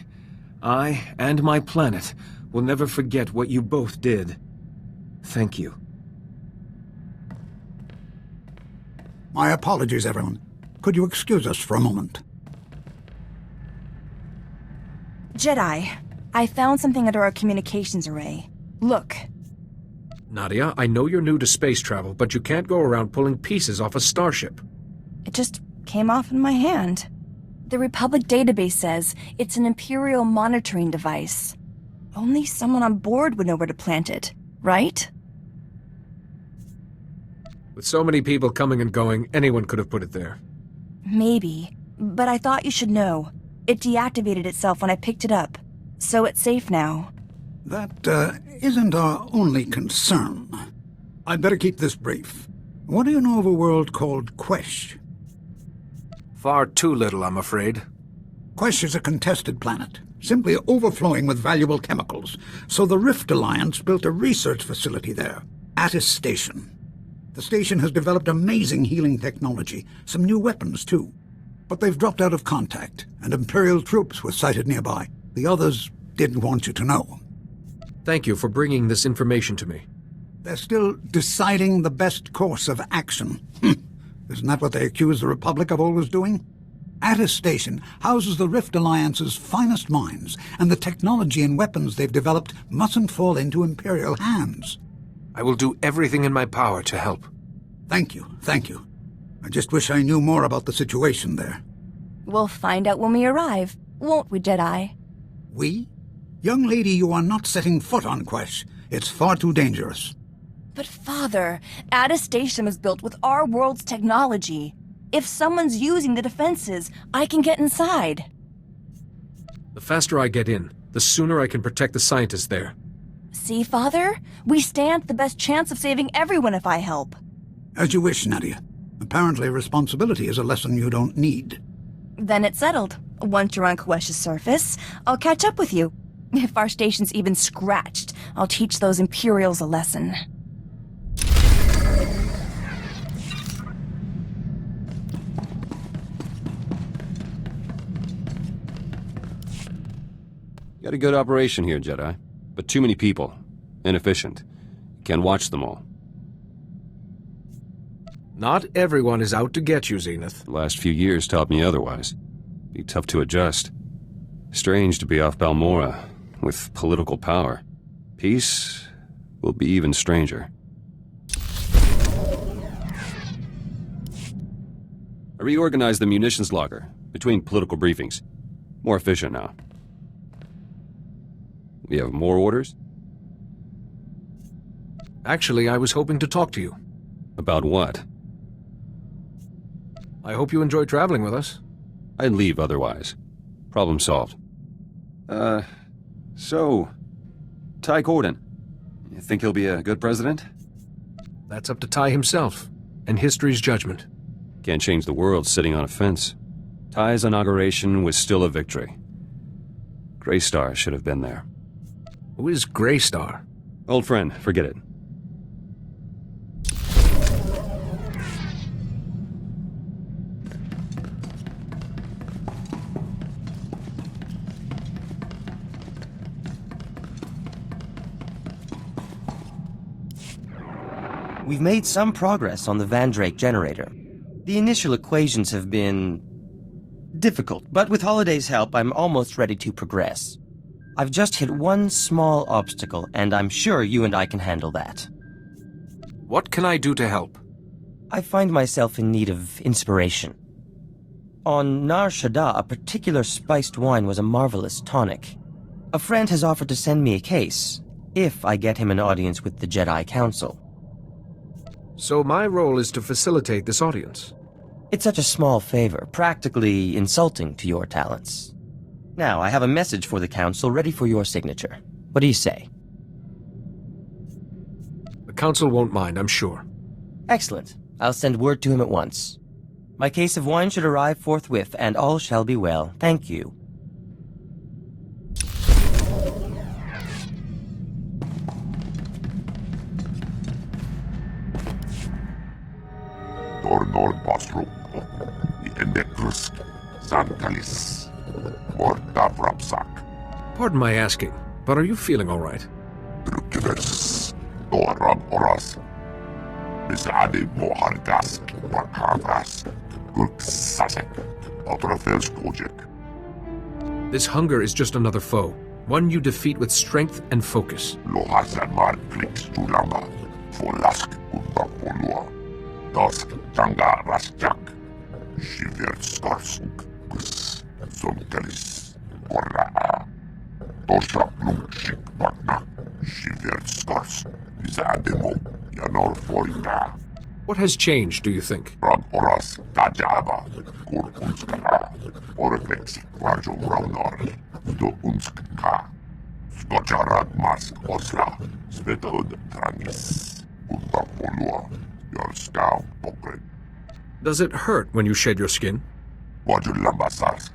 I, and my planet, will never forget what you both did. Thank you. My apologies, everyone. Could you excuse us for a moment? Jedi, I found something under our communications array. Look. Nadia, I know you're new to space travel, but you can't go around pulling pieces off a starship. It just came off in my hand. The Republic database says it's an Imperial monitoring device. Only someone on board would know where to plant it, right? With so many people coming and going, anyone could have put it there. Maybe, but I thought you should know. It deactivated itself when I picked it up, so it's safe now. That isn't our only concern. I'd better keep this brief. What do you know of a world called Quesh? Far too little, I'm afraid. Quesh is a contested planet, simply overflowing with valuable chemicals, so the Rift Alliance built a research facility there, Attis Station. The station has developed amazing healing technology, some new weapons too. But they've dropped out of contact, and Imperial troops were sighted nearby. The others didn't want you to know. Thank you for bringing this information to me. They're still deciding the best course of action. Isn't that what they accuse the Republic of always doing? Attis Station houses the Rift Alliance's finest minds, and the technology and weapons they've developed mustn't fall into Imperial hands. I will do everything in my power to help. Thank you, thank you. I just wish I knew more about the situation there. We'll find out when we arrive, won't we, Jedi? We? Young lady, you are not setting foot on Quesh. It's far too dangerous. But Father, Attis Station was built with our world's technology. If someone's using the defenses, I can get inside. The faster I get in, the sooner I can protect the scientists there. See, Father? We stand the best chance of saving everyone if I help. As you wish, Nadia. Apparently responsibility is a lesson you don't need. Then it's settled. Once you're on Quesh's surface, I'll catch up with you. If our station's even scratched, I'll teach those Imperials a lesson. Got a good operation here, Jedi. But too many people. Inefficient. Can't watch them all. Not everyone is out to get you, Zenith. The last few years taught me otherwise. Be tough to adjust. Strange to be off Balmorra, with political power. Peace will be even stranger. I reorganized the munitions locker, between political briefings. More efficient now. We have more orders? Actually, I was hoping to talk to you. About what? I hope you enjoy traveling with us. I'd leave otherwise. Problem solved. So... Ty Gordon. You think he'll be a good president? That's up to Ty himself, and history's judgment. Can't change the world sitting on a fence. Ty's inauguration was still a victory. Greystar should have been there. Who is Greystar? Old friend, forget it. We've made some progress on the Vandrake generator. The initial equations have been difficult, but with Holiday's help, I'm almost ready to progress. I've just hit one small obstacle, and I'm sure you and I can handle that. What can I do to help? I find myself in need of inspiration. On Nar Shaddaa, a particular spiced wine was a marvelous tonic. A friend has offered to send me a case, if I get him an audience with the Jedi Council. So my role is to facilitate this audience? It's such a small favor, practically insulting to your talents. Now, I have a message for the Council ready for your signature. What do you say? The Council won't mind, I'm sure. Excellent. I'll send word to him at once. My case of wine should arrive forthwith, and all shall be well. Thank you. Tornol Basro, Endecrus, Santalis, Morta Vrapsak. Pardon my asking, but are you feeling all right? Drukivers, Doram Oras, Misadi Mohargas, Rakavas, Gurksasek, Otrafelstojek. This hunger is just another foe, one you defeat with strength and focus. Lohasamar Flix Tulama, Folask Kumbakolua, Dask Tanga Rasjak, Shiver Skarsuk, Kus, Zontelis, Korra, Tosha Plumshik Bagna, Shiver Skars, Zademo, Yanor Foita. What has changed, do you think? Ram Oras, Tajaba, Kur Unskara, Oreflex, Rajo Raunor, Do Unska, Gojarad mas osla, SWTOR trangis, Untapolua, your scout pokret. Does it hurt when you shed your skin? Wajulambasas,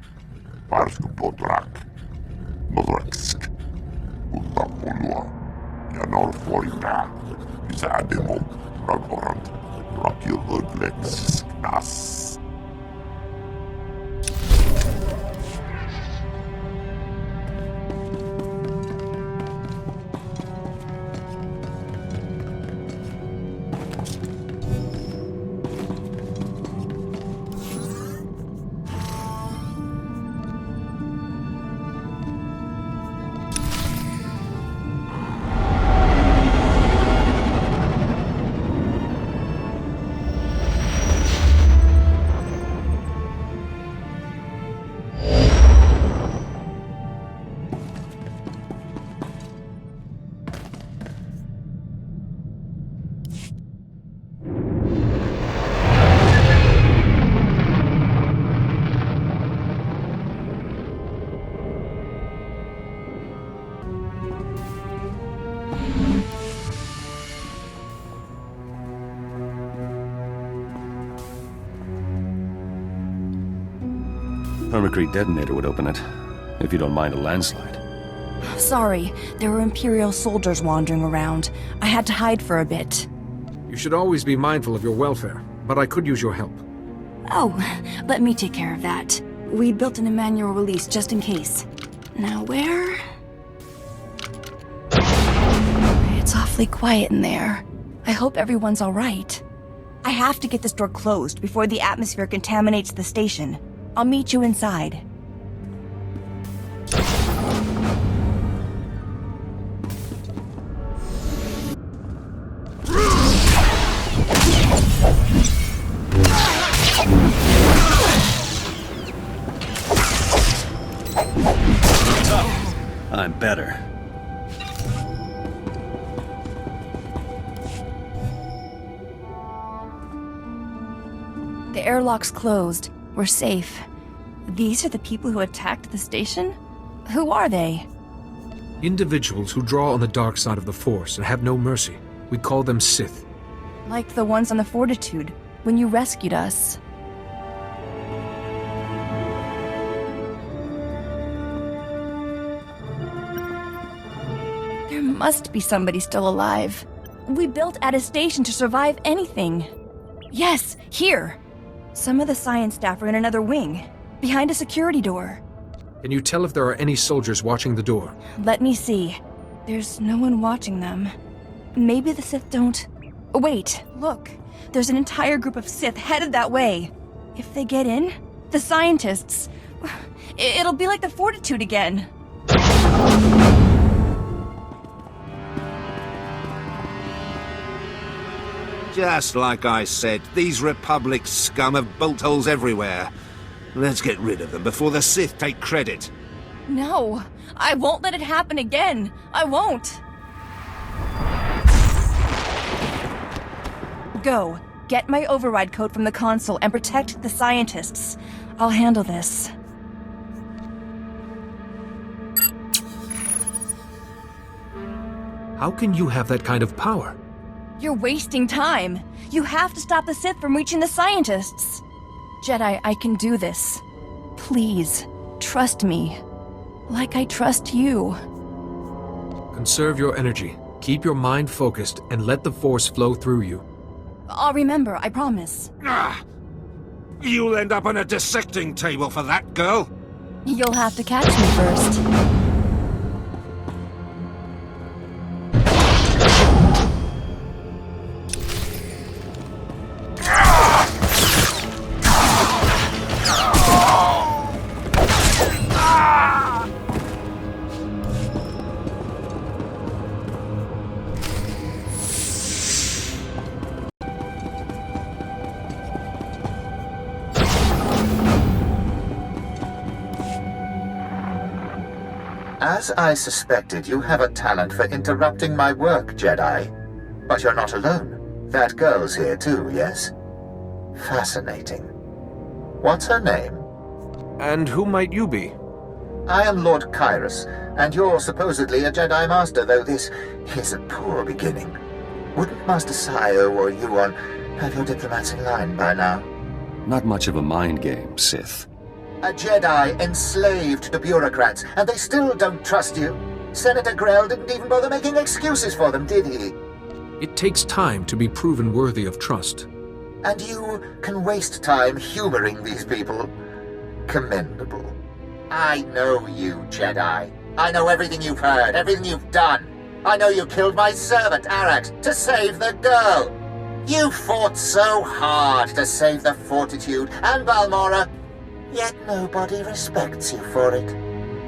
Parsku potrak, Norexk, Untapolua, Yanor Florida, Isademo, Ragorant, Rakiluglex, Nas. Permacrete detonator would open it, if you don't mind a landslide. Sorry, there were Imperial soldiers wandering around. I had to hide for a bit. You should always be mindful of your welfare, but I could use your help. Oh, let me take care of that. We built an Emmanuel release just in case. Now where? It's awfully quiet in there. I hope everyone's alright. I have to get this door closed before the atmosphere contaminates the station. I'll meet you inside. I'm better. The airlock's closed. We're safe. These are the people who attacked the station? Who are they? Individuals who draw on the dark side of the Force and have no mercy. We call them Sith. Like the ones on the Fortitude, when you rescued us. There must be somebody still alive. We built at a station to survive anything. Yes, here! Some of the science staff are in another wing, behind a security door. Can you tell if there are any soldiers watching the door? Let me see. There's no one watching them. Maybe the Sith don't... Wait, look. There's an entire group of Sith headed that way. If they get in, the scientists... It'll be like the Fortitude again. Just like I said, these Republic scum have bolt holes everywhere. Let's get rid of them before the Sith take credit. No, I won't let it happen again. I won't. Go. Get my override code from the console and protect the scientists. I'll handle this. How can you have that kind of power? You're wasting time. You have to stop the Sith from reaching the scientists. Jedi, I can do this. Please, trust me. Like I trust you. Conserve your energy. Keep your mind focused and let the Force flow through you. I'll remember, I promise. You'll end up on a dissecting table for that, girl. You'll have to catch me first. As I suspected, you have a talent for interrupting my work, Jedi. But you're not alone. That girl's here too, yes? Fascinating. What's her name? And who might you be? I am Lord Kyrus, And you're supposedly a Jedi Master, though this is a poor beginning. Wouldn't Master Sayo or Yuan have your diplomats in line by now? Not much of a mind game, Sith. A Jedi enslaved to bureaucrats, and they still don't trust you. Senator Grell didn't even bother making excuses for them, did he? It takes time to be proven worthy of trust. And you can waste time humoring these people? Commendable. I know you, Jedi. I know everything you've heard, everything you've done. I know you killed my servant, Arat, to save the girl. You fought so hard to save the Fortitude and Balmorra, yet nobody respects you for it.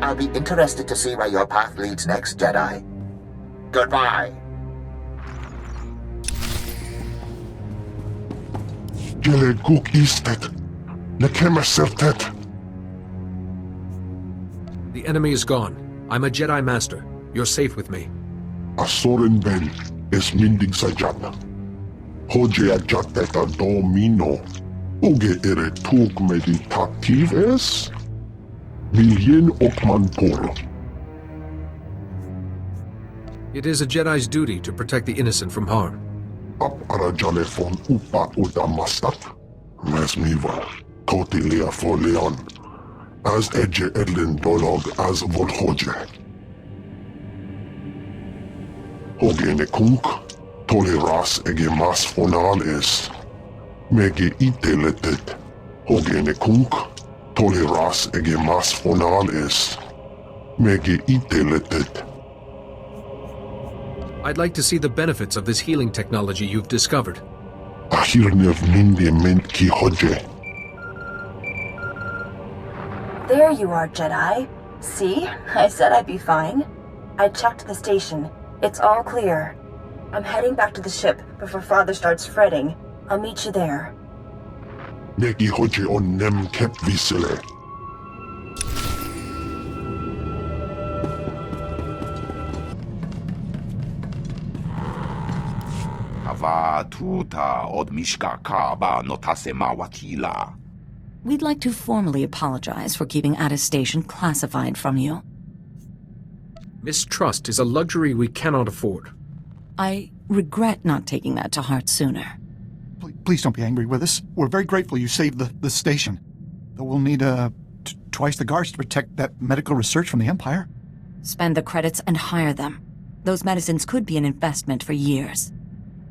I'll be interested to see where your path leads next, Jedi. Goodbye. Gele Guk Istet. Nekema Sertet. The enemy is gone. I'm a Jedi Master. You're safe with me. Asoren Ben es mindig sajana. Hoje ajateta domino. Uge ere tug meditativ es? Milien okman poro. It is a Jedi's duty to protect the innocent from harm. Ap arajale von upa udamastat. Mes miva. Totilia for Leon. As Edge Edlin Dolog as Volhoje. Hogene Kunk, Toleras ege mas fonal es. Mege iteletet. Hogene Kunk, Toleras ege mas fonal es. Mege iteletet. I'd like to see the benefits of this healing technology you've discovered. Ahirnev minde ment ki hoje. There you are, Jedi. See? I said I'd be fine. I checked the station. It's all clear. I'm heading back to the ship before Father starts fretting. I'll meet you there. Negi hoje on nem kep visele. Hava tuta od mishka kaba notasema wakila. We'd like to formally apologize for keeping attestation classified from you. Mistrust is a luxury we cannot afford. I regret not taking that to heart sooner. Please don't be angry with us. We're very grateful you saved the station. Though we'll need twice the guards to protect that medical research from the Empire. Spend the credits and hire them. Those medicines could be an investment for years.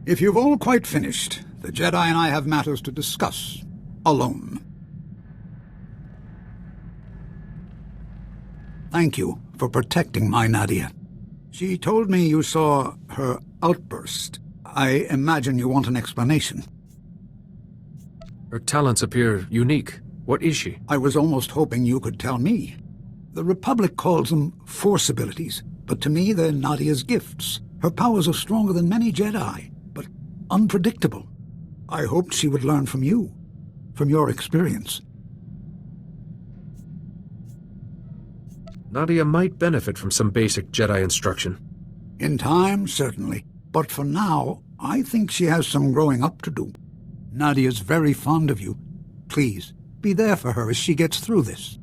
If you've all quite finished, the Jedi and I have matters to discuss. Alone. Thank you for protecting my Nadia. She told me you saw her outburst. I imagine you want an explanation. Her talents appear unique. What is she? I was almost hoping you could tell me. The Republic calls them Force abilities, but to me they're Nadia's gifts. Her powers are stronger than many Jedi, but unpredictable. I hoped she would learn from you, from your experience. Nadia might benefit from some basic Jedi instruction. In time, certainly. But for now, I think she has some growing up to do. Nadia's very fond of you. Please, be there for her as she gets through this.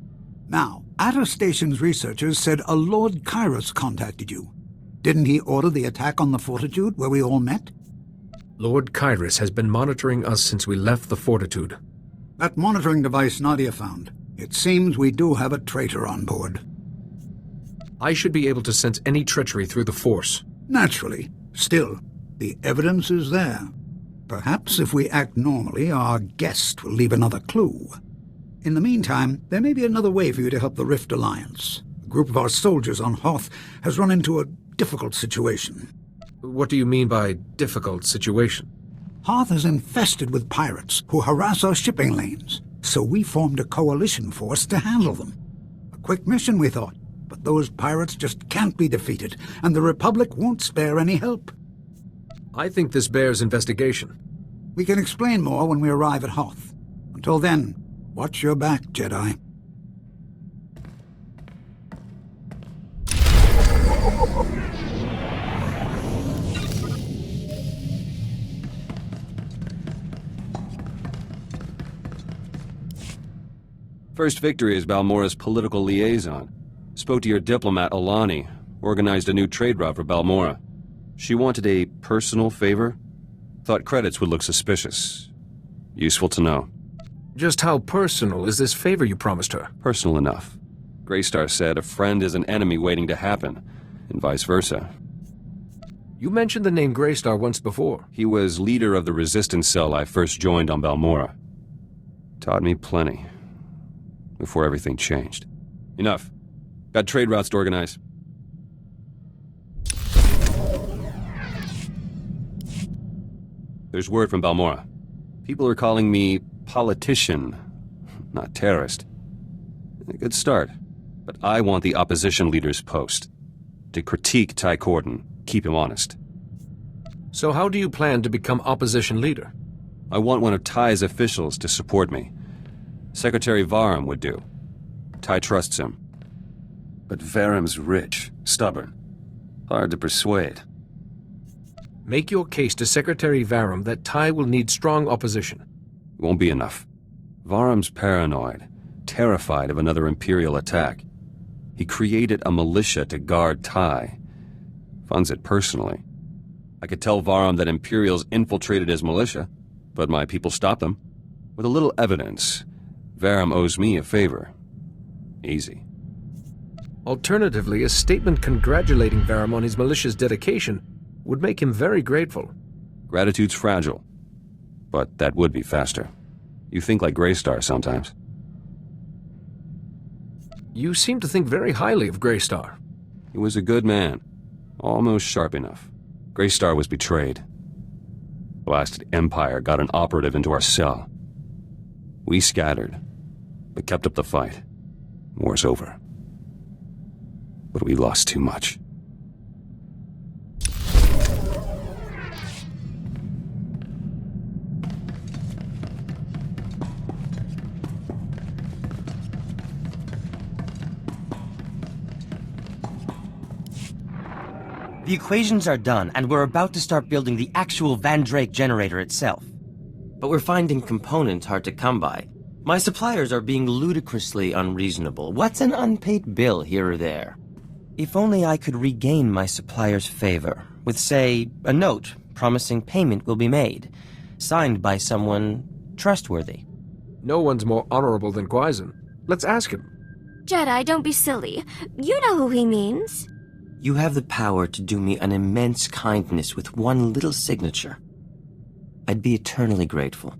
Now, Atta Station's researchers said a Lord Kairos contacted you. Didn't he order the attack on the Fortitude where we all met? Lord Kairos has been monitoring us since we left the Fortitude. That monitoring device Nadia found. It seems we do have a traitor on board. I should be able to sense any treachery through the Force. Naturally. Still, the evidence is there. Perhaps if we act normally, our guest will leave another clue. In the meantime, there may be another way for you to help the Rift Alliance. A group of our soldiers on Hoth has run into a difficult situation. What do you mean by difficult situation? Hoth is infested with pirates who harass our shipping lanes, so we formed a coalition force to handle them. A quick mission, we thought. But those pirates just can't be defeated, and the Republic won't spare any help. I think this bears investigation. We can explain more when we arrive at Hoth. Until then, watch your back, Jedi. First victory as Balmorra's political liaison. Spoke to your diplomat, Alani. Organized a new trade route for Balmorra. She wanted a personal favor. Thought credits would look suspicious. Useful to know. Just how personal is this favor you promised her? Personal enough. Greystar said a friend is an enemy waiting to happen, and vice versa. You mentioned the name Greystar once before. He was leader of the resistance cell I first joined on Balmorra. Taught me plenty. Before everything changed. Enough. Got trade routes to organize. There's word from Balmorra. People are calling me politician, not terrorist. A good start. But I want the opposition leader's post. To critique Ty Corden, keep him honest. So how do you plan to become opposition leader? I want one of Ty's officials to support me. Secretary Varum would do. Ty trusts him. But Varum's rich, stubborn. Hard to persuade. Make your case to Secretary Varum that Ty will need strong opposition. Won't be enough. Varum's paranoid, terrified of another Imperial attack. He created a militia to guard Ty. Funds it personally. I could tell Varum that Imperials infiltrated his militia, but my people stopped them. With a little evidence, Varum owes me a favor. Easy. Alternatively, a statement congratulating Varum on his militia's dedication would make him very grateful. Gratitude's fragile, but that would be faster. You think like Greystar sometimes. You seem to think very highly of Greystar. He was a good man, almost sharp enough. Greystar was betrayed. Blasted Empire got an operative into our cell. We scattered, but kept up the fight. War's over. But we lost too much. The equations are done, and we're about to start building the actual Vandrake generator itself. But we're finding components hard to come by. My suppliers are being ludicrously unreasonable. What's an unpaid bill here or there? If only I could regain my supplier's favor, with, say, a note promising payment will be made, signed by someone trustworthy. No one's more honorable than Quaizen. Let's ask him. Jedi, don't be silly. You know who he means. You have the power to do me an immense kindness with one little signature. I'd be eternally grateful.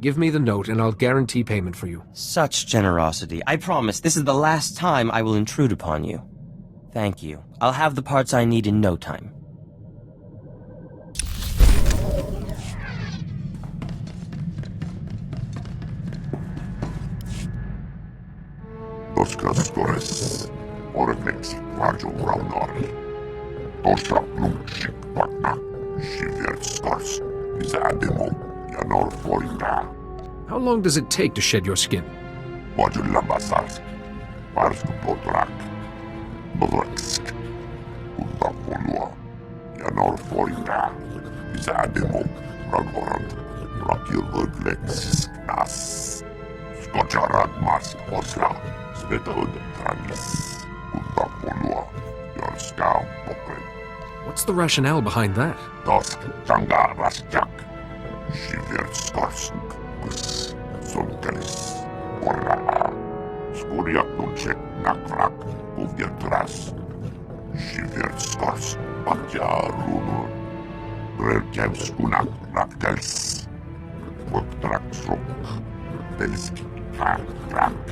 Give me the note and I'll guarantee payment for you. Such generosity. I promise this is the last time I will intrude upon you. Thank you. I'll have the parts I need in no time. Toskastores, orvexi vajo raunari. Tosa plumsik patna, shiverstars, izademo, yanor forita. How long does it take to shed your skin? Modulambasarsk, parsku potrak, bodreksk, udakolua, yanor forita, izademo, ragorant, rakilvudlexisk nas. Skocharat mas osla, svetod trangis, udakolua, yorskau pokren. What's the rationale behind that? Tosk tanga rasjak, shiverstars. Sonkelis, Orra, Skuriak Nunchek, Nakrak, Uvjetras, Shiverstars, Patja Runur, Brelkevs Unak Raktels, Voktraksruk, Telski, Krak,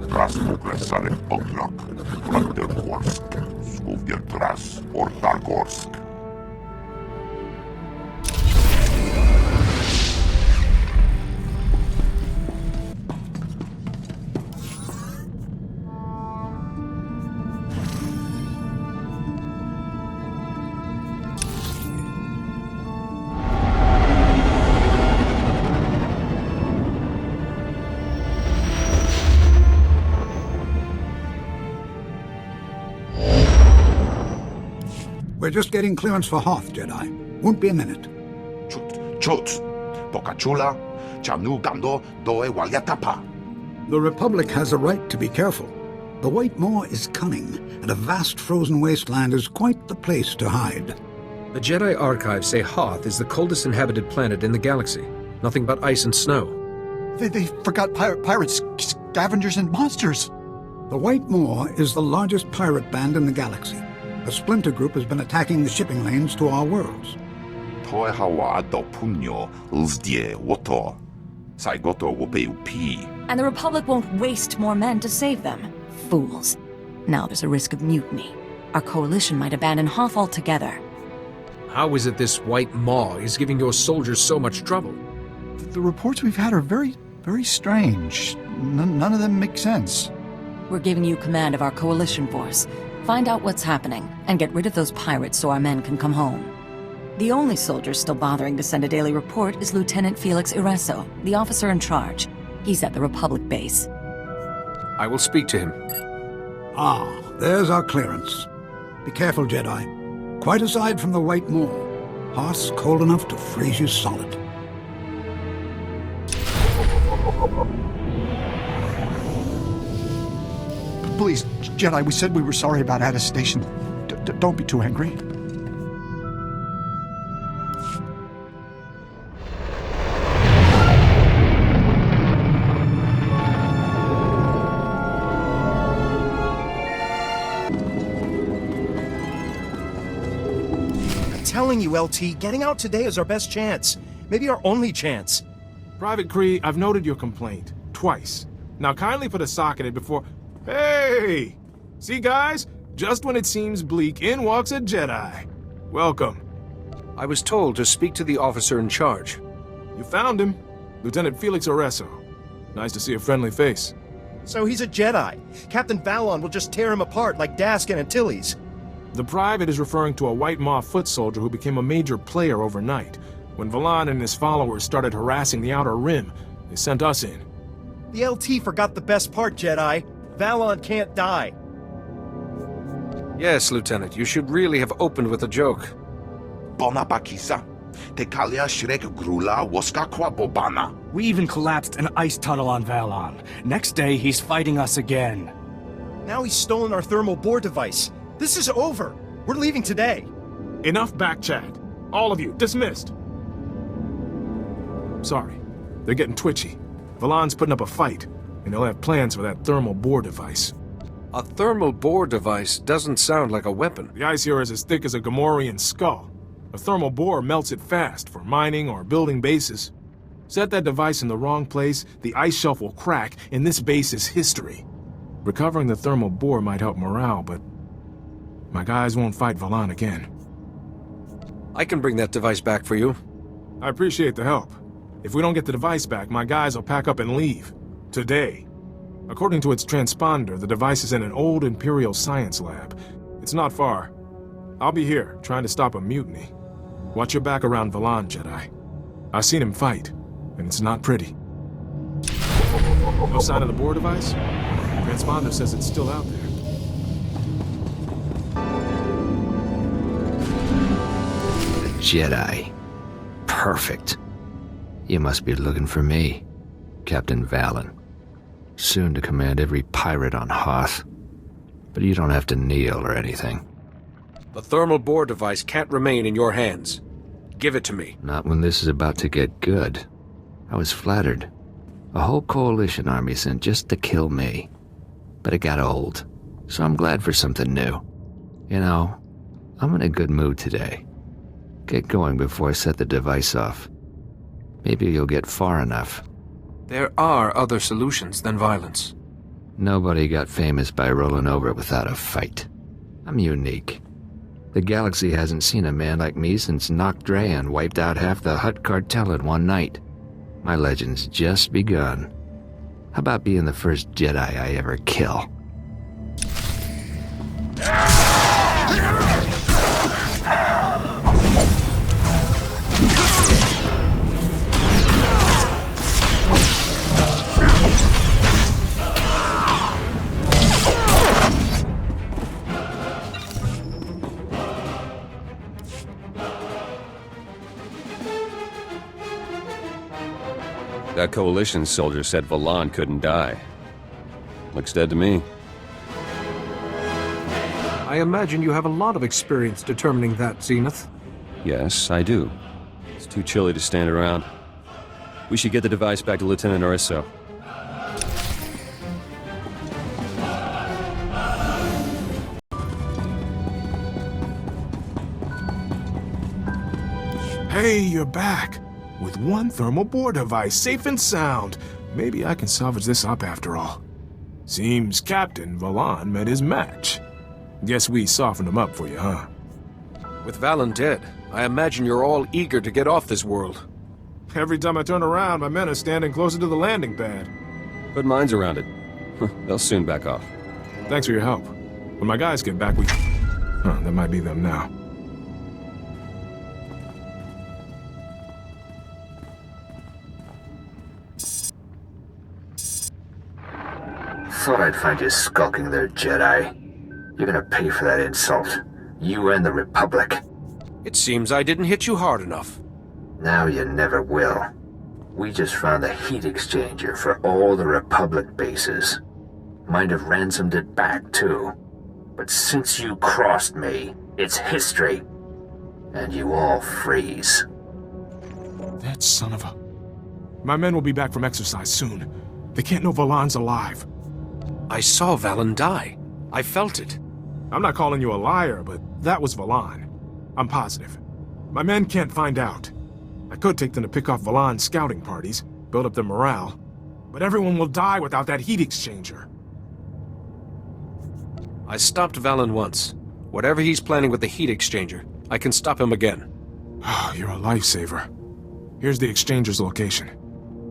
Rasmuklesare Oglak, Plantergorsk, Skuvjetras, Ortargorsk. We're just getting clearance for Hoth, Jedi. Won't be a minute. Chut, Tokachula, Chanu Gando, Doe Walyatapa. The Republic has a right to be careful, The White Moor is cunning, and a vast frozen wasteland is quite the place to hide. The Jedi archives say Hoth is the coldest inhabited planet in the galaxy. Nothing but ice and snow. They forgot pirates, scavengers, and monsters. The White Moor is the largest pirate band in the galaxy. A splinter group has been attacking the shipping lanes to our worlds. And the Republic won't waste more men to save them. Fools. Now there's a risk of mutiny. Our coalition might abandon Hoth altogether. How is it this White Maw is giving your soldiers so much trouble? The reports we've had are very strange. None of them make sense. We're giving you command of our coalition force. Find out what's happening, and get rid of those pirates so our men can come home. The only soldier still bothering to send a daily report is Lieutenant Felix Ireso, the officer in charge. He's at the Republic base. I will speak to him. Ah, there's our clearance. Be careful, Jedi. Quite aside from the White Moor, Hoth's cold enough to freeze you solid. Please, Jedi, we said we were sorry about attestation. Don't be too angry. I'm telling you, LT, getting out today is our best chance. Maybe our only chance. Private Kree, I've noted your complaint. Twice. Now kindly put a sock in it before... Hey! See, guys? Just when it seems bleak, in walks a Jedi. Welcome. I was told to speak to the officer in charge. You found him. Lieutenant Felix Ireso. Nice to see a friendly face. So he's a Jedi. Captain Valon will just tear him apart like Dask and Antilles. The private is referring to a White Maw foot soldier who became a major player overnight. When Valon and his followers started harassing the Outer Rim, they sent us in. The LT forgot the best part, Jedi. Valon can't die. Yes, Lieutenant, you should really have opened with a joke. We even collapsed an ice tunnel on Valon. Next day, he's fighting us again. Now he's stolen our thermal bore device. This is over. We're leaving today. Enough back chat. All of you, dismissed. Sorry. They're getting twitchy. Valon's putting up a fight, and he'll have plans for that thermal bore device. A thermal bore device doesn't sound like a weapon. The ice here is as thick as a Gamorrean skull. A thermal bore melts it fast for mining or building bases. Set that device in the wrong place, the ice shelf will crack, and this base is history. Recovering the thermal bore might help morale, but my guys won't fight Valon again. I can bring that device back for you. I appreciate the help. If we don't get the device back, my guys will pack up and leave. Today. According to its transponder, the device is in an old Imperial science lab. It's not far. I'll be here, trying to stop a mutiny. Watch your back around Valon, Jedi. I've seen him fight, and it's not pretty. No sign of the bore device? Transponder says it's still out there. The Jedi. Perfect. You must be looking for me, Captain Valon. Soon to command every pirate on Hoth. But you don't have to kneel or anything. The thermal bore device can't remain in your hands. Give it to me. Not when this is about to get good. I was flattered. A whole coalition army sent just to kill me. But it got old, so I'm glad for something new. You know, I'm in a good mood today. Get going before I set the device off. Maybe you'll get far enough. There are other solutions than violence. Nobody got famous by rolling over without a fight. I'm unique. The galaxy hasn't seen a man like me since Nock Drayan wiped out half the Hutt cartel in one night. My legend's just begun. How about being the first Jedi I ever kill? That coalition soldier said Valon couldn't die. Looks dead to me. I imagine you have a lot of experience determining that, Zenith. Yes, I do. It's too chilly to stand around. We should get the device back to Lieutenant Arisso. Hey, you're back. With one thermal bore device, safe and sound. Maybe I can salvage this up after all. Seems Captain Valan met his match. Guess we softened him up for you, huh? With Valan dead, I imagine you're all eager to get off this world. Every time I turn around, my men are standing closer to the landing pad. Put mines around it. They'll soon back off. Thanks for your help. When my guys get back, that might be them now. Thought I'd find you skulking there, Jedi. You're gonna pay for that insult. You and the Republic. It seems I didn't hit you hard enough. Now you never will. We just found the heat exchanger for all the Republic bases. Might have ransomed it back, too. But since you crossed me, it's history. And you all freeze. That son of a... My men will be back from exercise soon. They can't know Valan's alive. I saw Valan die. I felt it. I'm not calling you a liar, but that was Valan. I'm positive. My men can't find out. I could take them to pick off Valan's scouting parties, build up their morale, but everyone will die without that heat exchanger. I stopped Valan once. Whatever he's planning with the heat exchanger, I can stop him again. You're a lifesaver. Here's the exchanger's location.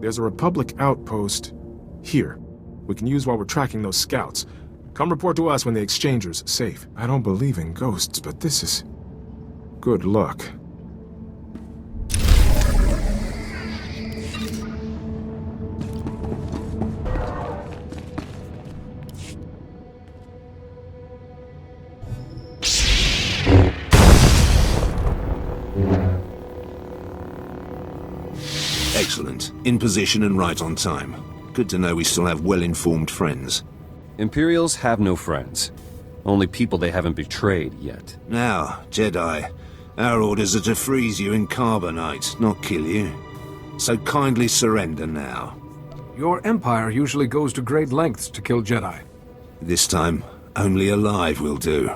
There's a Republic outpost here. We can use while we're tracking those scouts. Come report to us when the exchanger's safe. I don't believe in ghosts, but this is... good luck. Excellent. In position and right on time. Good to know we still have well-informed friends. Imperials have no friends. Only people they haven't betrayed yet. Now, Jedi, our orders are to freeze you in carbonite, not kill you. So kindly surrender now. Your Empire usually goes to great lengths to kill Jedi. This time, only alive will do.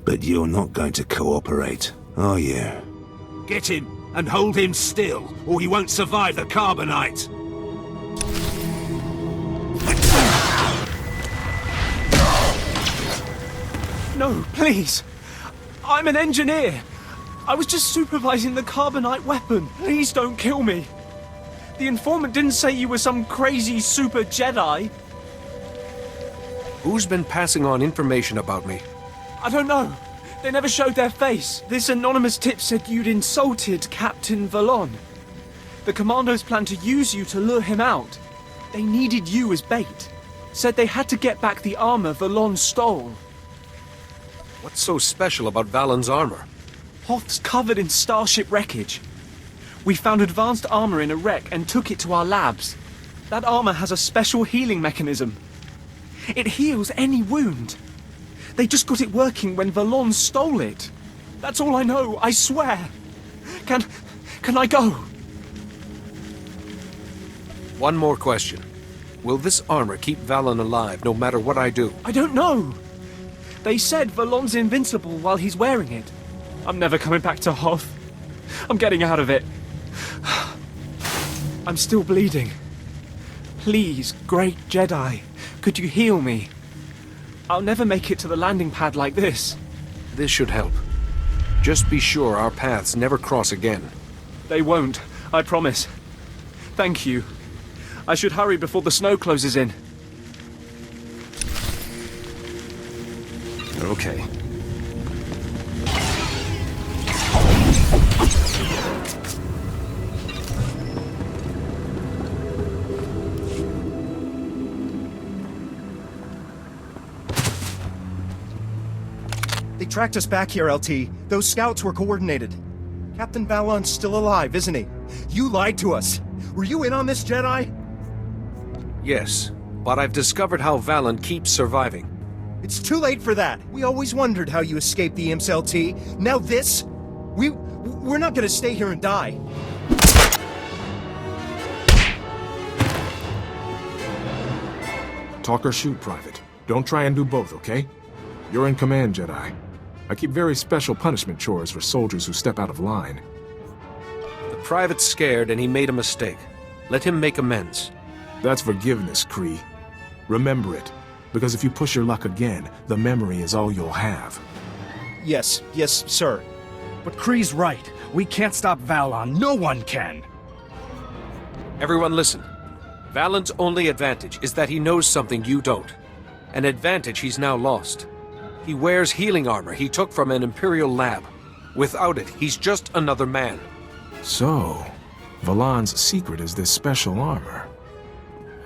But you're not going to cooperate, are you? Get him, and hold him still, or he won't survive the carbonite! No, please! I'm an engineer! I was just supervising the carbonite weapon. Please don't kill me! The informant didn't say you were some crazy super Jedi. Who's been passing on information about me? I don't know. They never showed their face. This anonymous tip said you'd insulted Captain Valan. The commandos planned to use you to lure him out. They needed you as bait. Said they had to get back the armor Valan stole. What's so special about Valan's armor? Hoth's covered in starship wreckage. We found advanced armor in a wreck and took it to our labs. That armor has a special healing mechanism. It heals any wound. They just got it working when Valan stole it. That's all I know, I swear. Can I go? One more question. Will this armor keep Valan alive no matter what I do? I don't know. They said Valan's invincible while he's wearing it. I'm never coming back to Hoth. I'm getting out of it. I'm still bleeding. Please, great Jedi, could you heal me? I'll never make it to the landing pad like this. This should help. Just be sure our paths never cross again. They won't, I promise. Thank you. I should hurry before the snow closes in. Okay. They tracked us back here, LT. Those scouts were coordinated. Captain Valan's still alive, isn't he? You lied to us. Were you in on this, Jedi? Yes, but I've discovered how Valan keeps surviving. It's too late for that. We always wondered how you escaped the Imps LT. Now this? We're not gonna stay here and die. Talk or shoot, Private. Don't try and do both, okay? You're in command, Jedi. I keep very special punishment chores for soldiers who step out of line. The private's scared and he made a mistake. Let him make amends. That's forgiveness, Kree. Remember it, because if you push your luck again, the memory is all you'll have. Yes, sir. But Kree's right. We can't stop Valon. No one can. Everyone listen. Valon's only advantage is that he knows something you don't. An advantage he's now lost. He wears healing armor he took from an Imperial lab. Without it, he's just another man. So, Valon's secret is this special armor.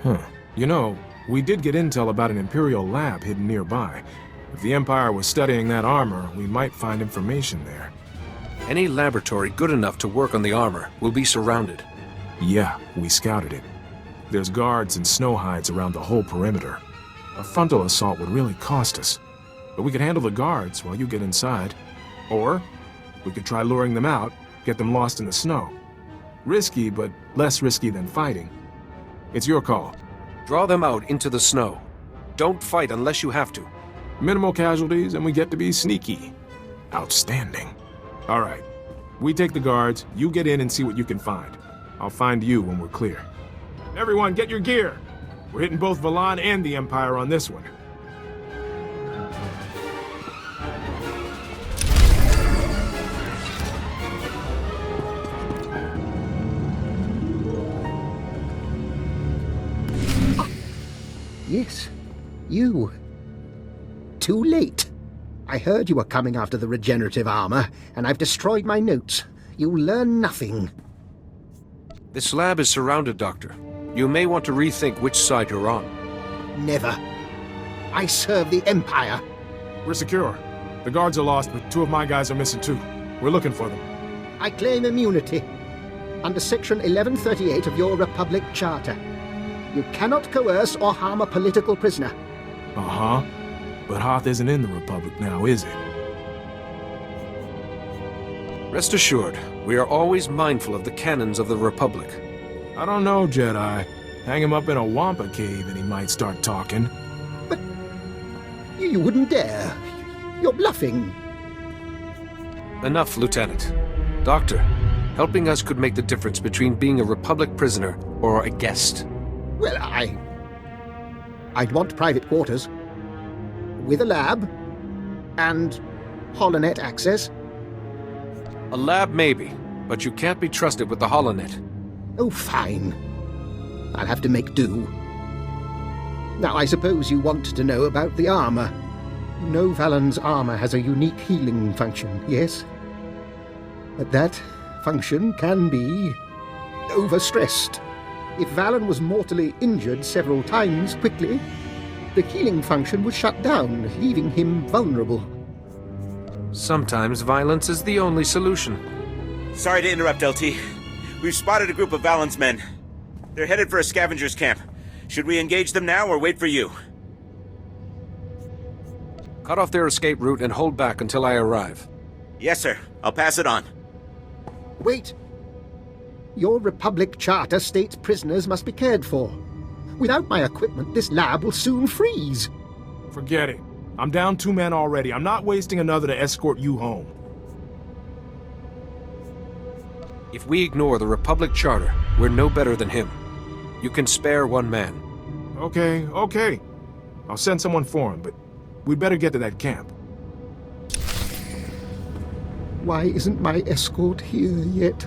Huh. You know, we did get intel about an Imperial lab hidden nearby. If the Empire was studying that armor, we might find information there. Any laboratory good enough to work on the armor will be surrounded. Yeah, we scouted it. There's guards and snow hides around the whole perimeter. A frontal assault would really cost us. But we could handle the guards while you get inside. Or, we could try luring them out, get them lost in the snow. Risky, but less risky than fighting. It's your call. Draw them out into the snow. Don't fight unless you have to. Minimal casualties, and we get to be sneaky. Outstanding. All right. We take the guards, you get in and see what you can find. I'll find you when we're clear. Everyone, get your gear! We're hitting both Valon and the Empire on this one. Yes, you. Too late. I heard you were coming after the regenerative armor, and I've destroyed my notes. You'll learn nothing. This lab is surrounded, Doctor. You may want to rethink which side you're on. Never. I serve the Empire. We're secure. The guards are lost, but 2 of my guys are missing too. We're looking for them. I claim immunity. Under Section 1138 of your Republic Charter. You cannot coerce or harm a political prisoner. Uh-huh. But Hoth isn't in the Republic now, is it? Rest assured, we are always mindful of the canons of the Republic. I don't know, Jedi. Hang him up in a Wampa cave and he might start talking. But you wouldn't dare. You're bluffing. Enough, Lieutenant. Doctor, helping us could make the difference between being a Republic prisoner or a guest. Well, I'd want private quarters. With a lab. And holonet access. A lab maybe, but you can't be trusted with the holonet. Oh, fine. I'll have to make do. Now, I suppose you want to know about the armor. You know Valon's armor has a unique healing function, yes? But that function can be overstressed. If Valon was mortally injured several times quickly, the healing function would shut down, leaving him vulnerable. Sometimes violence is the only solution. Sorry to interrupt, LT. We've spotted a group of Valon's men. They're headed for a scavenger's camp. Should we engage them now or wait for you? Cut off their escape route and hold back until I arrive. Yes, sir. I'll pass it on. Wait. Your Republic Charter states prisoners must be cared for. Without my equipment, this lab will soon freeze. Forget it. I'm down 2 men already. I'm not wasting another to escort you home. If we ignore the Republic Charter, we're no better than him. You can spare 1 man. Okay. I'll send someone for him, but we'd better get to that camp. Why isn't my escort here yet?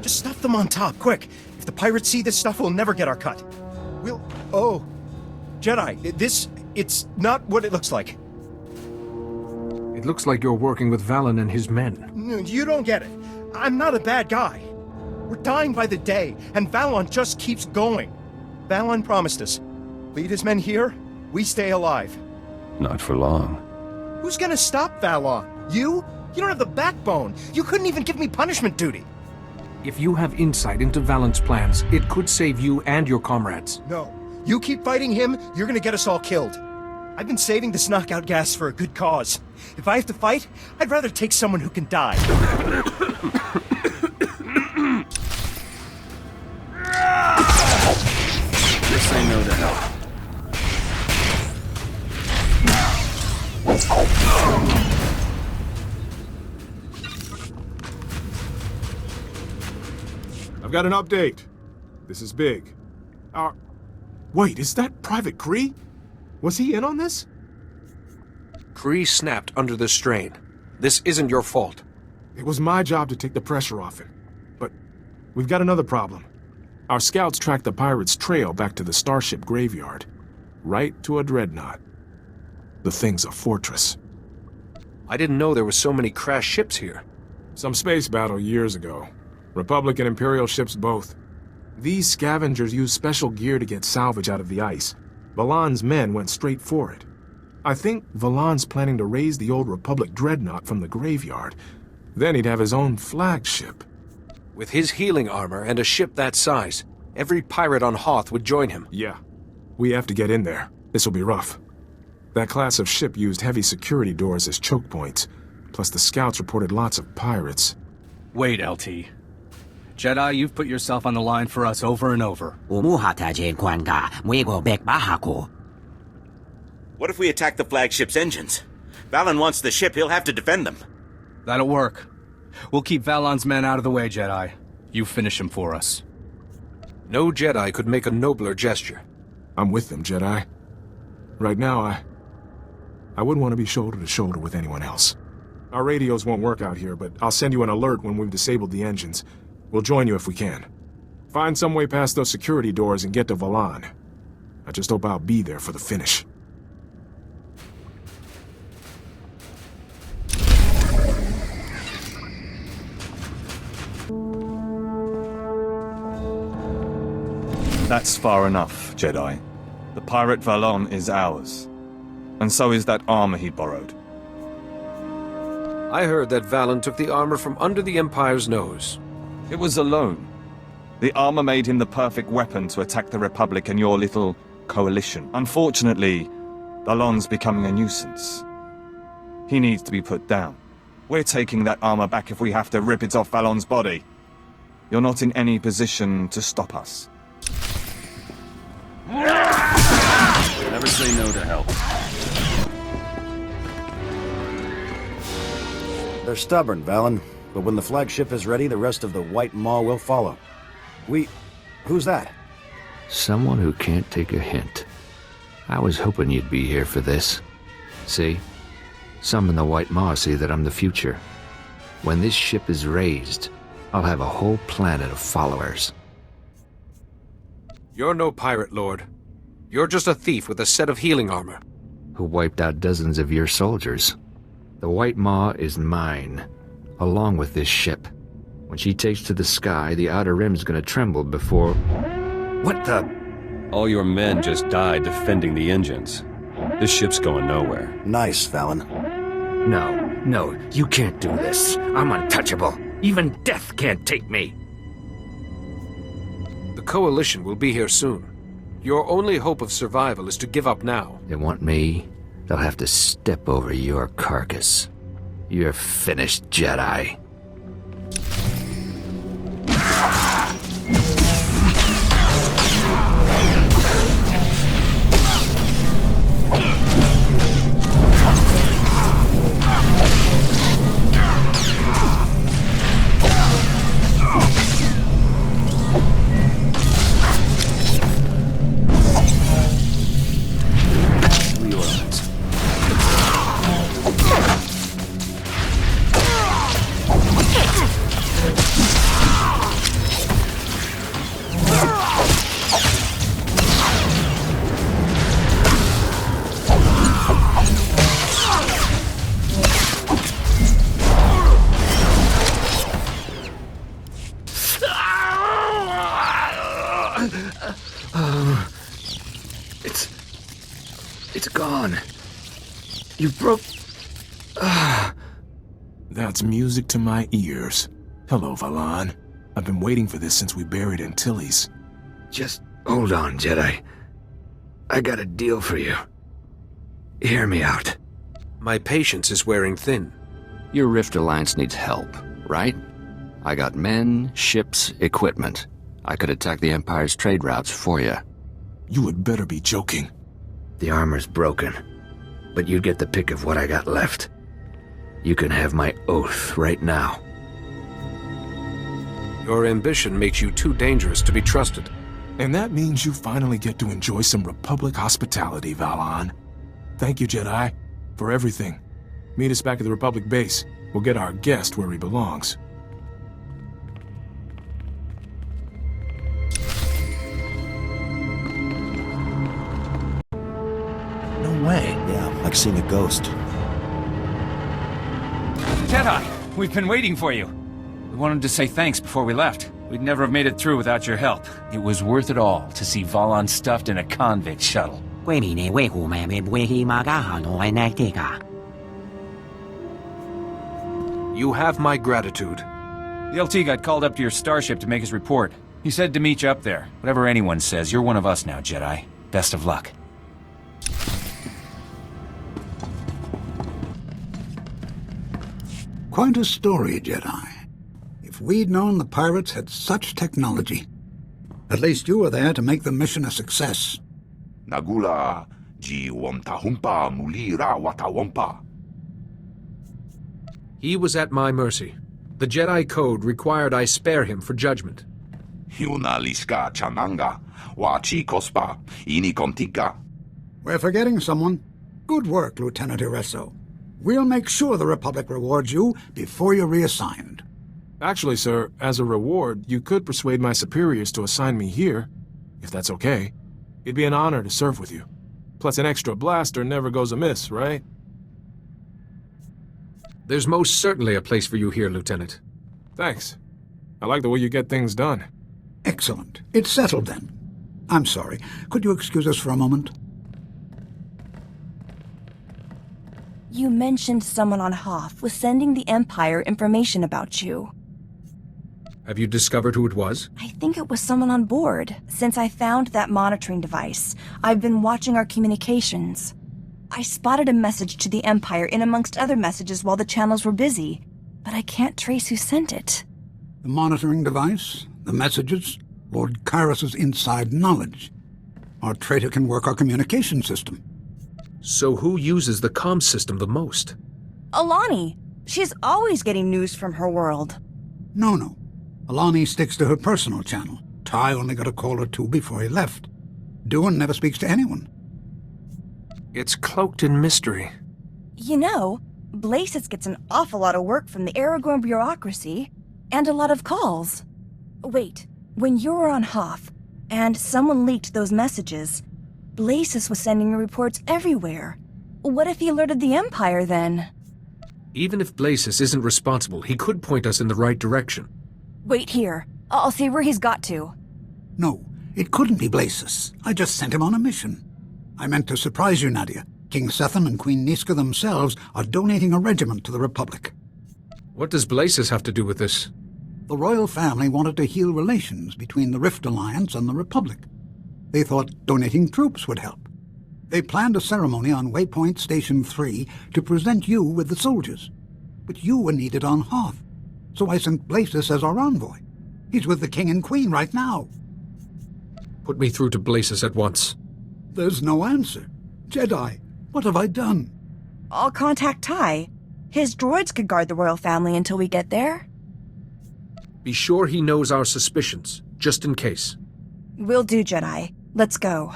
Just stuff them on top, quick! If the pirates see this stuff, we'll never get our cut. Oh. Jedi, it's not what it looks like. It looks like you're working with Valon and his men. You don't get it. I'm not a bad guy. We're dying by the day, and Valon just keeps going. Valon promised us. Lead his men here, we stay alive. Not for long. Who's gonna stop Valon? You? You don't have the backbone. You couldn't even give me punishment duty. If you have insight into Valent's plans, it could save you and your comrades. No. You keep fighting him, you're gonna get us all killed. I've been saving this knockout gas for a good cause. If I have to fight, I'd rather take someone who can die. Guess I know the help. I've got an update. This is big. Wait, is that Private Kree? Was he in on this? Kree snapped under the strain. This isn't your fault. It was my job to take the pressure off him. But we've got another problem. Our scouts tracked the pirates' trail back to the starship graveyard. Right to a dreadnought. The thing's a fortress. I didn't know there were so many crashed ships here. Some space battle years ago. Republic and Imperial ships both. These scavengers used special gear to get salvage out of the ice. Valan's men went straight for it. I think Valan's planning to raise the old Republic dreadnought from the graveyard. Then he'd have his own flagship. With his healing armor and a ship that size, every pirate on Hoth would join him. Yeah. We have to get in there. This'll be rough. That class of ship used heavy security doors as choke points. Plus the scouts reported lots of pirates. Wait, LT. Jedi, you've put yourself on the line for us over and over. What if we attack the flagship's engines? Valen wants the ship, he'll have to defend them. That'll work. We'll keep Valan's men out of the way, Jedi. You finish him for us. No Jedi could make a nobler gesture. I'm with them, Jedi. Right now, I wouldn't want to be shoulder to shoulder with anyone else. Our radios won't work out here, but I'll send you an alert when we've disabled the engines. We'll join you if we can. Find some way past those security doors and get to Valan. I just hope I'll be there for the finish. That's far enough, Jedi. The pirate Valon is ours. And so is that armor he borrowed. I heard that Valen took the armor from under the Empire's nose. It was a loan. The armor made him the perfect weapon to attack the Republic and your little coalition. Unfortunately, Valon's becoming a nuisance. He needs to be put down. We're taking that armor back if we have to rip it off Valon's body. You're not in any position to stop us. Never say no to help. They're stubborn, Valen. But when the flagship is ready, the rest of the White Maw will follow. Who's that? Someone who can't take a hint. I was hoping you'd be here for this. See? Some in the White Maw see that I'm the future. When this ship is raised, I'll have a whole planet of followers. You're no pirate, Lord. You're just a thief with a set of healing armor. Who wiped out dozens of your soldiers. The White Maw is mine, along with this ship. When she takes to the sky, the Outer Rim's gonna tremble before... What the... All your men just died defending the engines. This ship's going nowhere. Nice, Valen. No, you can't do this. I'm untouchable. Even death can't take me. The Coalition will be here soon. Your only hope of survival is to give up now. They want me? They'll have to step over your carcass. You're finished, Jedi. It's gone. You broke... That's music to my ears. Hello, Valan. I've been waiting for this since we buried Antilles. Just hold on, Jedi. I got a deal for you. Hear me out. My patience is wearing thin. Your Rift Alliance needs help, right? I got men, ships, equipment. I could attack the Empire's trade routes for you. You had better be joking. The armor's broken, but you'd get the pick of what I got left. You can have my oath right now. Your ambition makes you too dangerous to be trusted. And that means you finally get to enjoy some Republic hospitality, Valan. Thank you, Jedi, for everything. Meet us back at the Republic base. We'll get our guest where he belongs. No way. Yeah, like seeing a ghost. Jedi, we've been waiting for you. We wanted to say thanks before we left. We'd never have made it through without your help. It was worth it all to see Valan stuffed in a convict shuttle. You have my gratitude. The LT got called up to your starship to make his report. He said to meet you up there. Whatever anyone says, you're one of us now, Jedi. Best of luck. Quite a story, Jedi. If we'd known the pirates had such technology. At least you were there to make the mission a success. Nagula, ji wamtahumpa mulira watawampa. He was at my mercy. The Jedi Code required I spare him for judgment. Hiuna liska chananga, wachi kospa, ini kontika. We're forgetting someone. Good work, Lieutenant Iresso. We'll make sure the Republic rewards you before you're reassigned. Actually, sir, as a reward, you could persuade my superiors to assign me here, if that's okay. It'd be an honor to serve with you. Plus, an extra blaster never goes amiss, right? There's most certainly a place for you here, Lieutenant. Thanks. I like the way you get things done. Excellent. It's settled then. I'm sorry. Could you excuse us for a moment? You mentioned someone on Hoth was sending the Empire information about you. Have you discovered who it was? I think it was someone on board. Since I found that monitoring device, I've been watching our communications. I spotted a message to the Empire in amongst other messages while the channels were busy, but I can't trace who sent it. The monitoring device, the messages, Lord Kyrus's inside knowledge. Our traitor can work our communication system. So who uses the comm system the most? Alani. She's always getting news from her world. No. Alani sticks to her personal channel. Ty only got a call or two before he left. Duan never speaks to anyone. It's cloaked in mystery. You know, Blasis gets an awful lot of work from the Aragorn bureaucracy, and a lot of calls. Wait, when you were on Hoth, and someone leaked those messages, Blasis was sending reports everywhere. What if he alerted the Empire, then? Even if Blasis isn't responsible, he could point us in the right direction. Wait here. I'll see where he's got to. No, it couldn't be Blasis. I just sent him on a mission. I meant to surprise you, Nadia. King Sethan and Queen Niska themselves are donating a regiment to the Republic. What does Blasis have to do with this? The royal family wanted to heal relations between the Rift Alliance and the Republic. They thought donating troops would help. They planned a ceremony on Waypoint Station 3 to present you with the soldiers. But you were needed on Hoth, so I sent Blasis as our envoy. He's with the King and Queen right now. Put me through to Blasis at once. There's no answer. Jedi, what have I done? I'll contact Ty. His droids could guard the royal family until we get there. Be sure he knows our suspicions, just in case. Will do, Jedi. Let's go.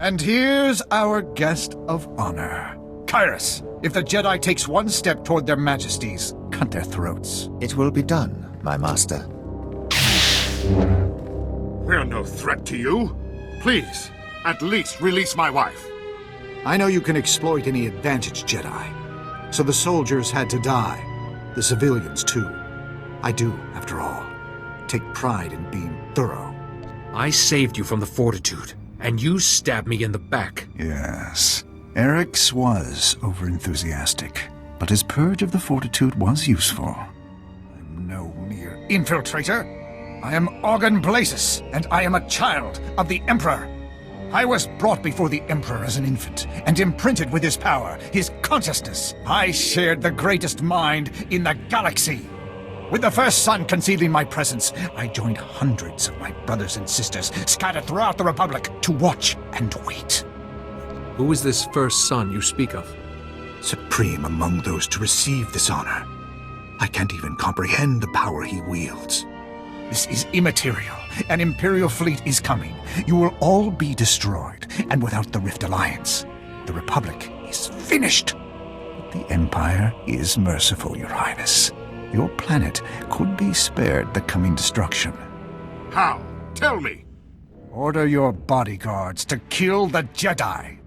And here's our guest of honor. Kyrus, if the Jedi takes one step toward their majesties, cut their throats. It will be done, my master. We're no threat to you. Please, at least release my wife. I know you can exploit any advantage, Jedi. So the soldiers had to die. The civilians, too. I do, after all, take pride in being thorough. I saved you from the Fortitude, and you stabbed me in the back. Yes, Eric's was overenthusiastic, but his purge of the Fortitude was useful. I'm no mere infiltrator. I am Organ Blazes, and I am a child of the Emperor. I was brought before the Emperor as an infant, and imprinted with his power, his consciousness. I shared the greatest mind in the galaxy. With the first sun conceived in my presence, I joined hundreds of my brothers and sisters scattered throughout the Republic to watch and wait. Who is this first son you speak of? Supreme among those to receive this honor. I can't even comprehend the power he wields. This is immaterial. An Imperial fleet is coming. You will all be destroyed, and without the Rift Alliance, the Republic is finished. But the Empire is merciful, Your Highness. Your planet could be spared the coming destruction. How? Tell me! Order your bodyguards to kill the Jedi.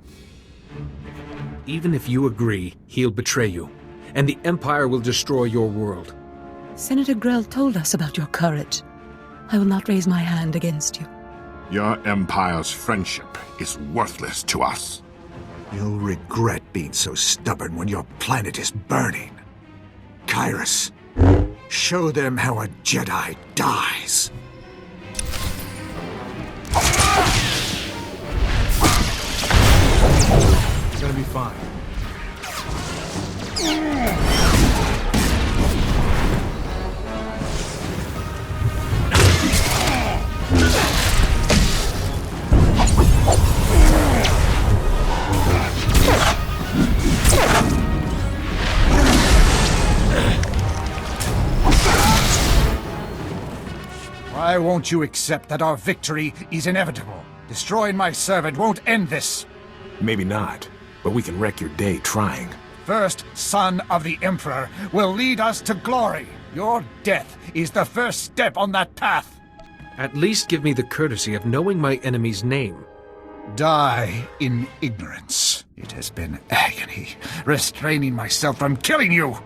Even if you agree, he'll betray you, and the Empire will destroy your world. Senator Grell told us about your courage. I will not raise my hand against you. Your Empire's friendship is worthless to us. You'll regret being so stubborn when your planet is burning. Kyrus, show them how a Jedi dies. It's gonna be fine. Why won't you accept that our victory is inevitable? Destroying my servant won't end this. Maybe not, but we can wreck your day trying. First son of the Emperor will lead us to glory. Your death is the first step on that path. At least give me the courtesy of knowing my enemy's name. Die in ignorance. It has been agony, restraining myself from killing you.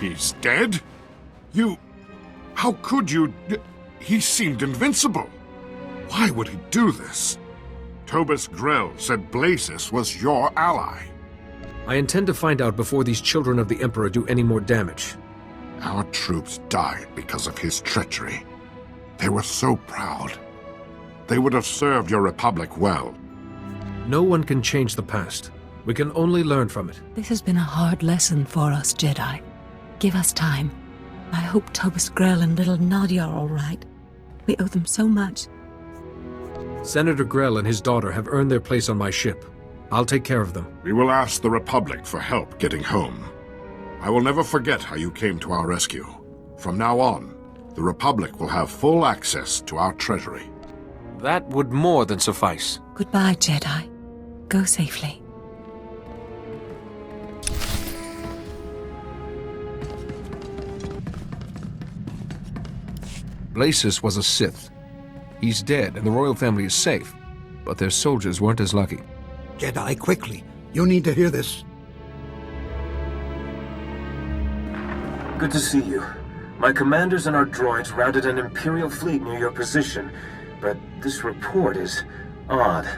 He's dead? You... How could you... He seemed invincible. Why would he do this? Tobus Grell said Blazes was your ally. I intend to find out before these children of the Emperor do any more damage. Our troops died because of his treachery. They were so proud. They would have served your Republic well. No one can change the past. We can only learn from it. This has been a hard lesson for us, Jedi. Give us time. I hope Tobus Grell and little Nadia are all right. We owe them so much. Senator Grell and his daughter have earned their place on my ship. I'll take care of them. We will ask the Republic for help getting home. I will never forget how you came to our rescue. From now on, the Republic will have full access to our treasury. That would more than suffice. Goodbye, Jedi. Go safely. Blazes was a Sith. He's dead and the royal family is safe, but their soldiers weren't as lucky. Jedi, quickly. You need to hear this. Good to see you. My commanders and our droids routed an Imperial fleet near your position, but this report is odd.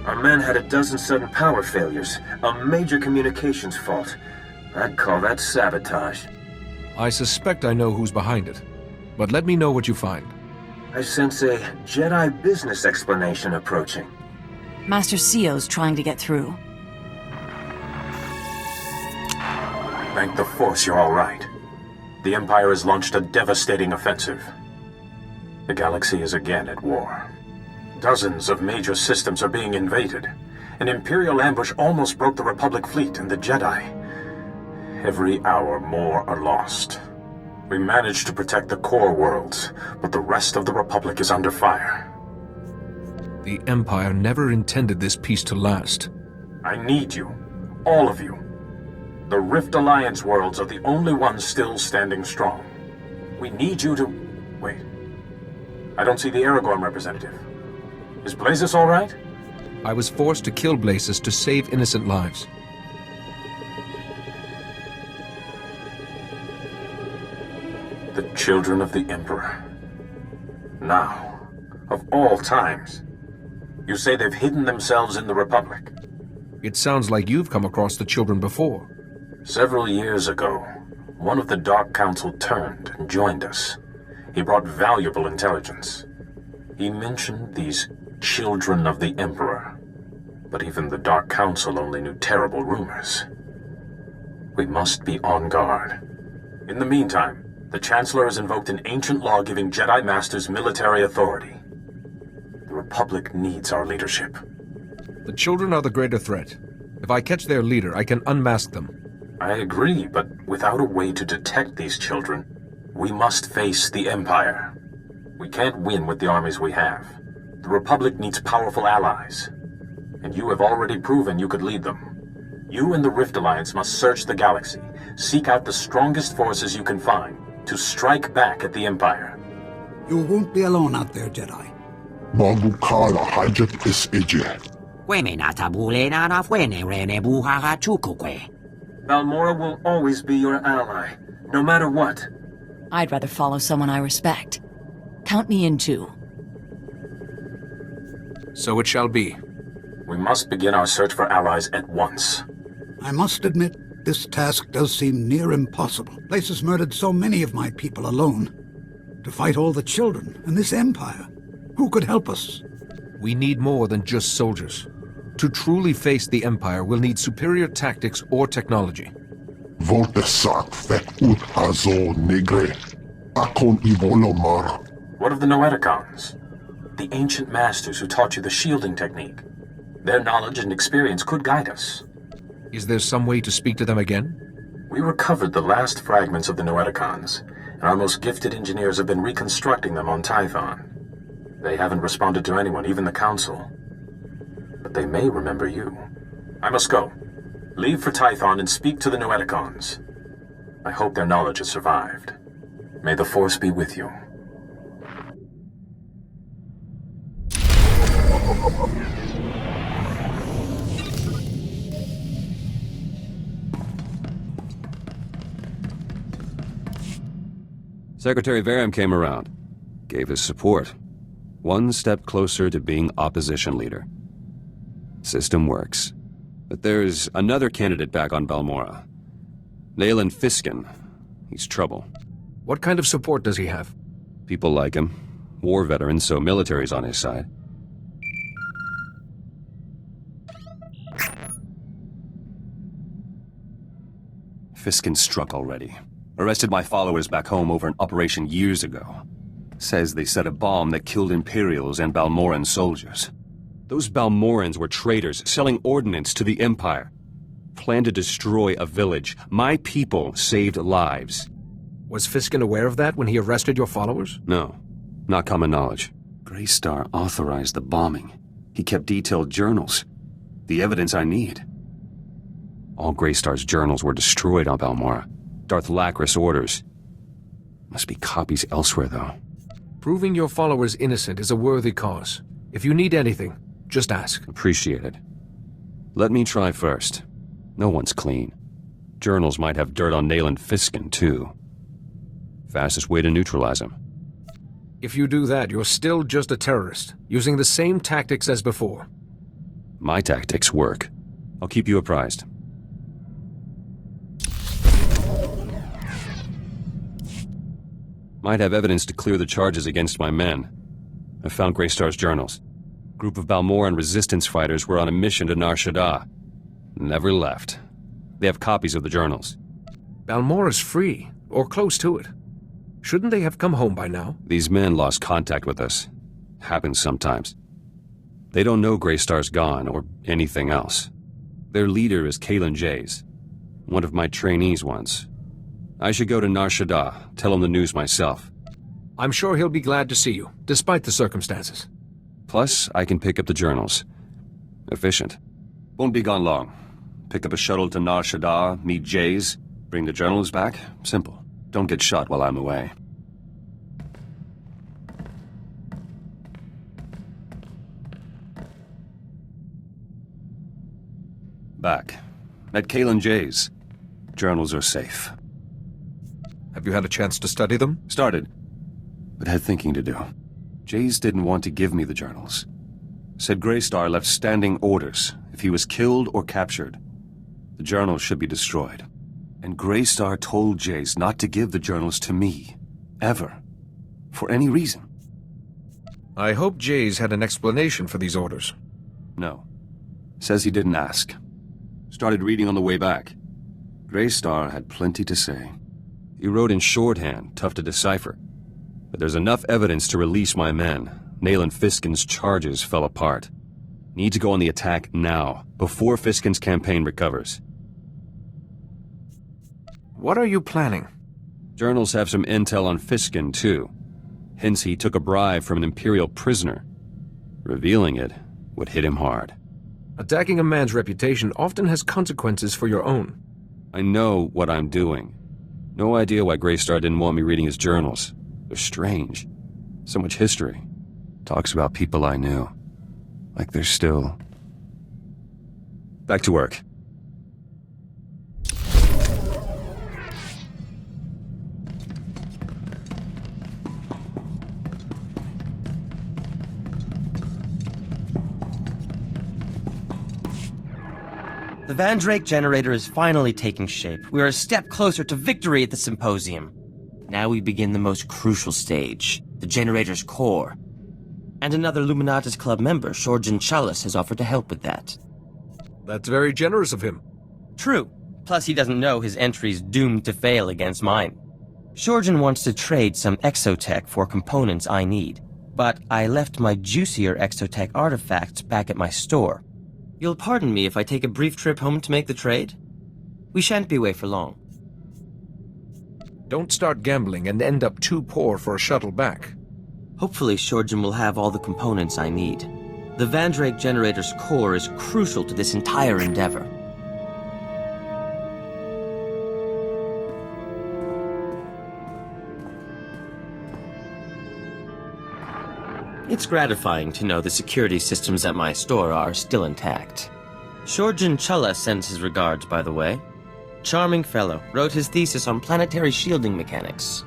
Our men had a dozen sudden power failures, a major communications fault. I'd call that sabotage. I suspect I know who's behind it, but let me know what you find. I sense a Jedi business explanation approaching. Master Ceo's trying to get through. Thank the Force you're all right. The Empire has launched a devastating offensive. The galaxy is again at war. Dozens of major systems are being invaded. An Imperial ambush almost broke the Republic fleet and the Jedi. Every hour more are lost. We managed to protect the core worlds, but the rest of the Republic is under fire. The Empire never intended this peace to last. I need you. All of you. The Rift Alliance worlds are the only ones still standing strong. We need you to... Wait. I don't see the Aragorn representative. Is Blazes all right? I was forced to kill Blazes to save innocent lives. The children of the Emperor. Now, of all times, you say they've hidden themselves in the Republic. It sounds like you've come across the children before. Several years ago, one of the Dark Council turned and joined us. He brought valuable intelligence. He mentioned these children of the Emperor, but even the Dark Council only knew terrible rumors. We must be on guard. In the meantime, the Chancellor has invoked an ancient law giving Jedi Masters military authority. The Republic needs our leadership. The children are the greater threat. If I catch their leader, I can unmask them. I agree, but without a way to detect these children, we must face the Empire. We can't win with the armies we have. The Republic needs powerful allies. And you have already proven you could lead them. You and the Rift Alliance must search the galaxy, seek out the strongest forces you can find, to strike back at the Empire. You won't be alone out there, Jedi. Magukala hajat is eje. Balmorra will always be your ally, no matter what. I'd rather follow someone I respect. Count me in too. So it shall be. We must begin our search for allies at once. I must admit, this task does seem near impossible. Places murdered so many of my people alone. To fight all the children and this Empire. Who could help us? We need more than just soldiers. To truly face the Empire, we'll need superior tactics or technology. Voltesak fekut hazo negre. Akon ivolomar. What of the Noeticons? The ancient masters who taught you the shielding technique. Their knowledge and experience could guide us. Is there some way to speak to them again? We recovered the last fragments of the Noeticons, and our most gifted engineers have been reconstructing them on Tython. They haven't responded to anyone, even the Council. But they may remember you. I must go. Leave for Tython and speak to the Noeticons. I hope their knowledge has survived. May the Force be with you. Secretary Varam came around, gave his support. One step closer to being opposition leader. System works. But there's another candidate back on Balmorra. Nayland Fiskin. He's trouble. What kind of support does he have? People like him. War veteran, so military's on his side. Fiskin struck already. Arrested my followers back home over an operation years ago. Says they set a bomb that killed Imperials and Balmorran soldiers. Those Balmorrans were traitors, selling ordnance to the Empire. Planned to destroy a village. My people saved lives. Was Fiskin aware of that when he arrested your followers? No, not common knowledge. Greystar authorized the bombing. He kept detailed journals. The evidence I need. All Greystar's journals were destroyed on Balmorra. Darth Lacris orders. Must be copies elsewhere, though. Proving your followers innocent is a worthy cause. If you need anything, just ask. Appreciate it. Let me try first. No one's clean. Journals might have dirt on Nayland Fiskin, too. Fastest way to neutralize him. If you do that, you're still just a terrorist, using the same tactics as before. My tactics work. I'll keep you apprised. Might have evidence to clear the charges against my men. I found Greystar's journals. Group of Balmorran resistance fighters were on a mission to Nar Shaddaa. Never left. They have copies of the journals. Balmorra's free, or close to it. Shouldn't they have come home by now? These men lost contact with us. Happens sometimes. They don't know Greystar's gone, or anything else. Their leader is Kalen Jays, one of my trainees once. I should go to Nar Shaddaa, tell him the news myself. I'm sure he'll be glad to see you, despite the circumstances. Plus, I can pick up the journals. Efficient. Won't be gone long. Pick up a shuttle to Nar Shaddaa, meet Jays, bring the journals back. Simple. Don't get shot while I'm away. Back. Met Kalen Jays. Journals are safe. Have you had a chance to study them? Started, but had thinking to do. Jays didn't want to give me the journals. Said Greystar left standing orders. If he was killed or captured, the journals should be destroyed. And Greystar told Jays not to give the journals to me. Ever. For any reason. I hope Jays had an explanation for these orders. No. Says he didn't ask. Started reading on the way back. Greystar had plenty to say. He wrote in shorthand, tough to decipher. But there's enough evidence to release my men. Nayland Fiskin's charges fell apart. Need to go on the attack now, before Fiskin's campaign recovers. What are you planning? Journals have some intel on Fiskin, too. Hence he took a bribe from an Imperial prisoner. Revealing it would hit him hard. Attacking a man's reputation often has consequences for your own. I know what I'm doing. No idea why Greystar didn't want me reading his journals. They're strange. So much history. Talks about people I knew. Like they're still... Back to work. The Vandrake generator is finally taking shape. We are a step closer to victory at the symposium. Now we begin the most crucial stage, the generator's core. And another Luminatus Club member, Shorjan Chalice, has offered to help with that. That's very generous of him. True. Plus he doesn't know his entry's doomed to fail against mine. Shorjan wants to trade some exotech for components I need, but I left my juicier exotech artifacts back at my store. You'll pardon me if I take a brief trip home to make the trade? We shan't be away for long. Don't start gambling and end up too poor for a shuttle back. Hopefully Shorjan will have all the components I need. The Vandrake generator's core is crucial to this entire endeavor. It's gratifying to know the security systems at my store are still intact. Shorjan Challa sends his regards, by the way. Charming fellow, wrote his thesis on planetary shielding mechanics.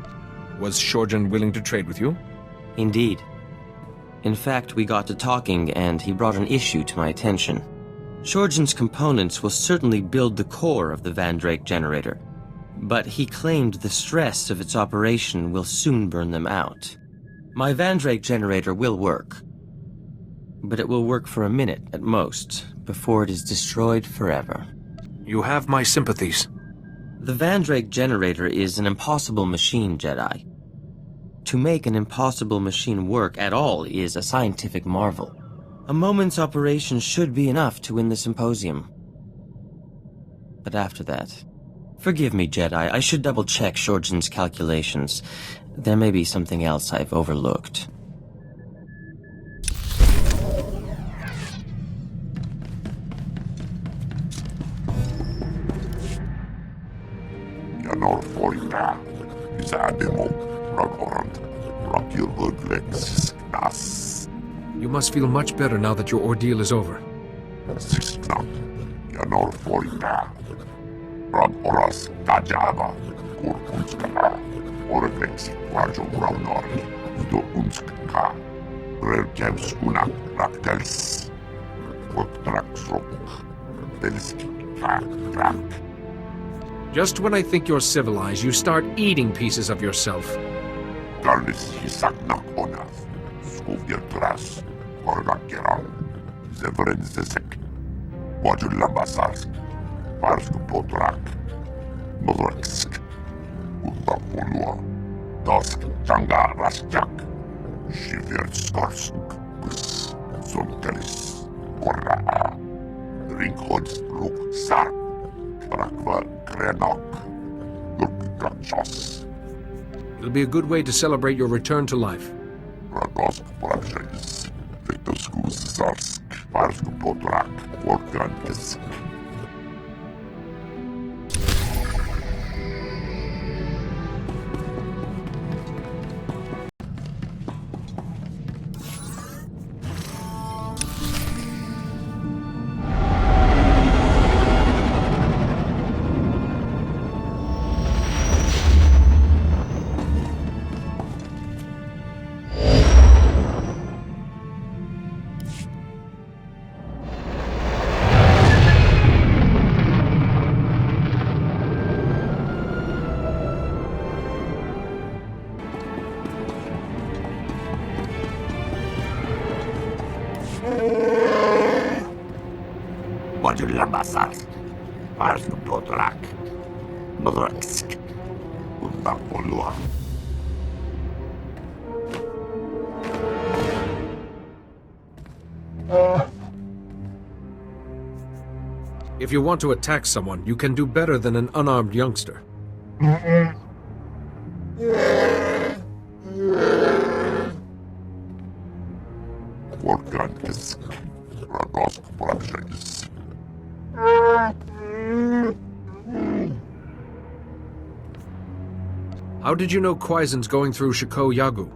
Was Shorjan willing to trade with you? Indeed. In fact, we got to talking and he brought an issue to my attention. Shorjan's components will certainly build the core of the Vandrake generator, but he claimed the stress of its operation will soon burn them out. My Vandrake generator will work, but it will work for a minute at most, before it is destroyed forever. You have my sympathies. The Vandrake generator is an impossible machine, Jedi. To make an impossible machine work at all is a scientific marvel. A moment's operation should be enough to win the symposium. But after that... Forgive me, Jedi, I should double-check Shorjan's calculations. There may be something else I've overlooked. Janor Folta, Zademo, Ragorant, Rakilvudlex, Nas. You must feel much better now that your ordeal is over. Sistnam, Janor Folta, Ragoras, Tajava, Kurkunska, Orvexi, Quajo Raunori, Do Unska, Rerkevskuna, Raktels, Woktraxrok, Delski, Rak. Just when I think you're civilized, you start eating pieces of yourself. Garnis Hisaknak Onas, Skuviertras, Orgakeran, Zevrenzesek, Wajulambasarsk, Parsk Potrak, Modorsk, Polua. Dosk Changa Rasjak. Shivertskarsk. Sonkelis. Korraa. Ringhods Luk Sark. Rakva Krenok. Luk Gachos. It'll be a good way to celebrate your return to life. Radosk Praxis. Victoskus Sarsk. Parsk Potrak. Workantisk. Basars, Parsk Potrak, Modraksk, Polua. If you want to attack someone, you can do better than an unarmed youngster. Workantisk, Radosk Praxis. How did you know Quesh's going through Shiko Yagu?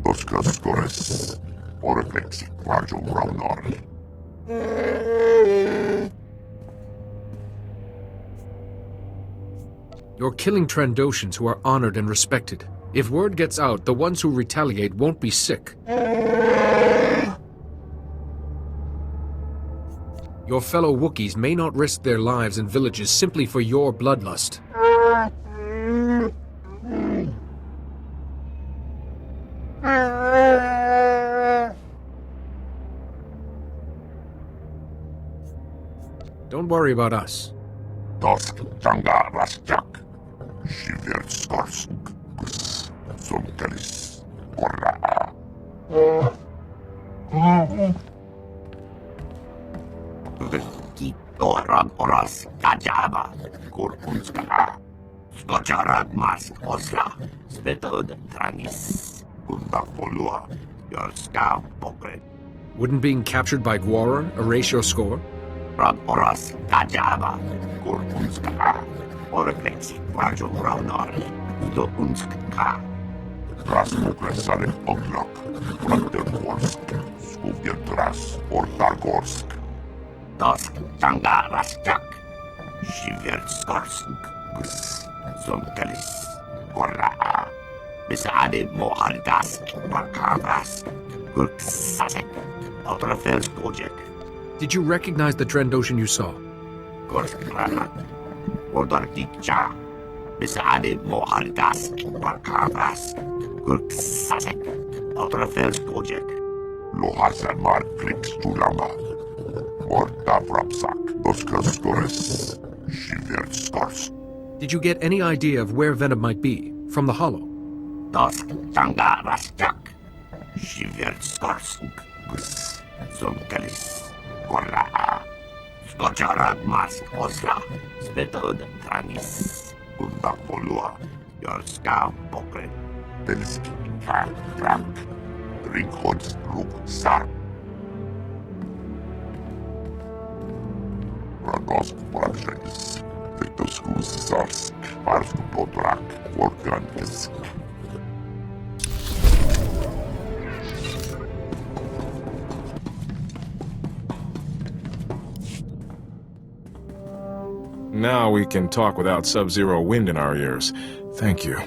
Doskas Gores, Oreflexi, Rajo Raunor. You're killing Trandoshans who are honored and respected. If word gets out, the ones who retaliate won't be sick. Your fellow Wookiees may not risk their lives in villages simply for your bloodlust. Don't worry about us. Dosk Changa Rasjak. Shivertskarsk. Sonkelis. Korraa. Kitoran Oras Kajaba. Kurkunska. Skocharat Mas Osla. Spetod Trangis. Polua. Your scout pocket. Wouldn't being captured by Gwarer erase your score? Rad Oras Kajaba. Kurkunska. Oreflexi Rajo Raunor. Do Unska. Rasmukresare Oglok. Fronterborsk. Skubjertras. Ortargorsk. Dosk Changa Rasjak. Shivertskarsk. Sonkelis. Korraa. Besade Mohardask. Barkavask. Gurksasek. Outerfels Gojek. Did you recognize the Trandoshan you saw? Gorskranat. Ordardicha. Besade Mohardask. Barkavask. Gurksasek. Outerfels Gojek. Lohasan Mar Flix Tulama. Morta Vrapsak. Doskas Gores. Shivertskarsk. Did you get any idea of where Venom might be? From the Hollow? Dosk Changa Rasjak. Shivertskarsk. Sonkelis. Korraa. Skocharat Mas Osla. Spetod Trangis. Polua. Your scout pocket. Telski. Frank. Ringhods Luk Sark. Radosk Praxis. Victoskus Sarsk. Parsk Potrak. Workantisk. Now we can talk without sub-zero wind in our ears. Thank you.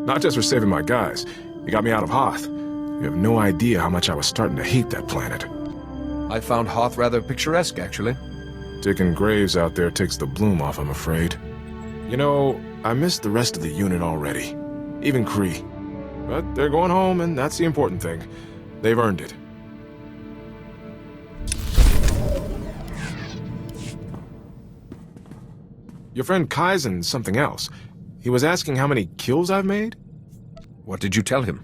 Not just for saving my guys. You got me out of Hoth. You have no idea how much I was starting to hate that planet. I found Hoth rather picturesque, actually. Digging graves out there takes the bloom off, I'm afraid. You know, I missed the rest of the unit already. Even Kree. But they're going home, and that's the important thing. They've earned it. Your friend Kaizen's something else. He was asking how many kills I've made? What did you tell him?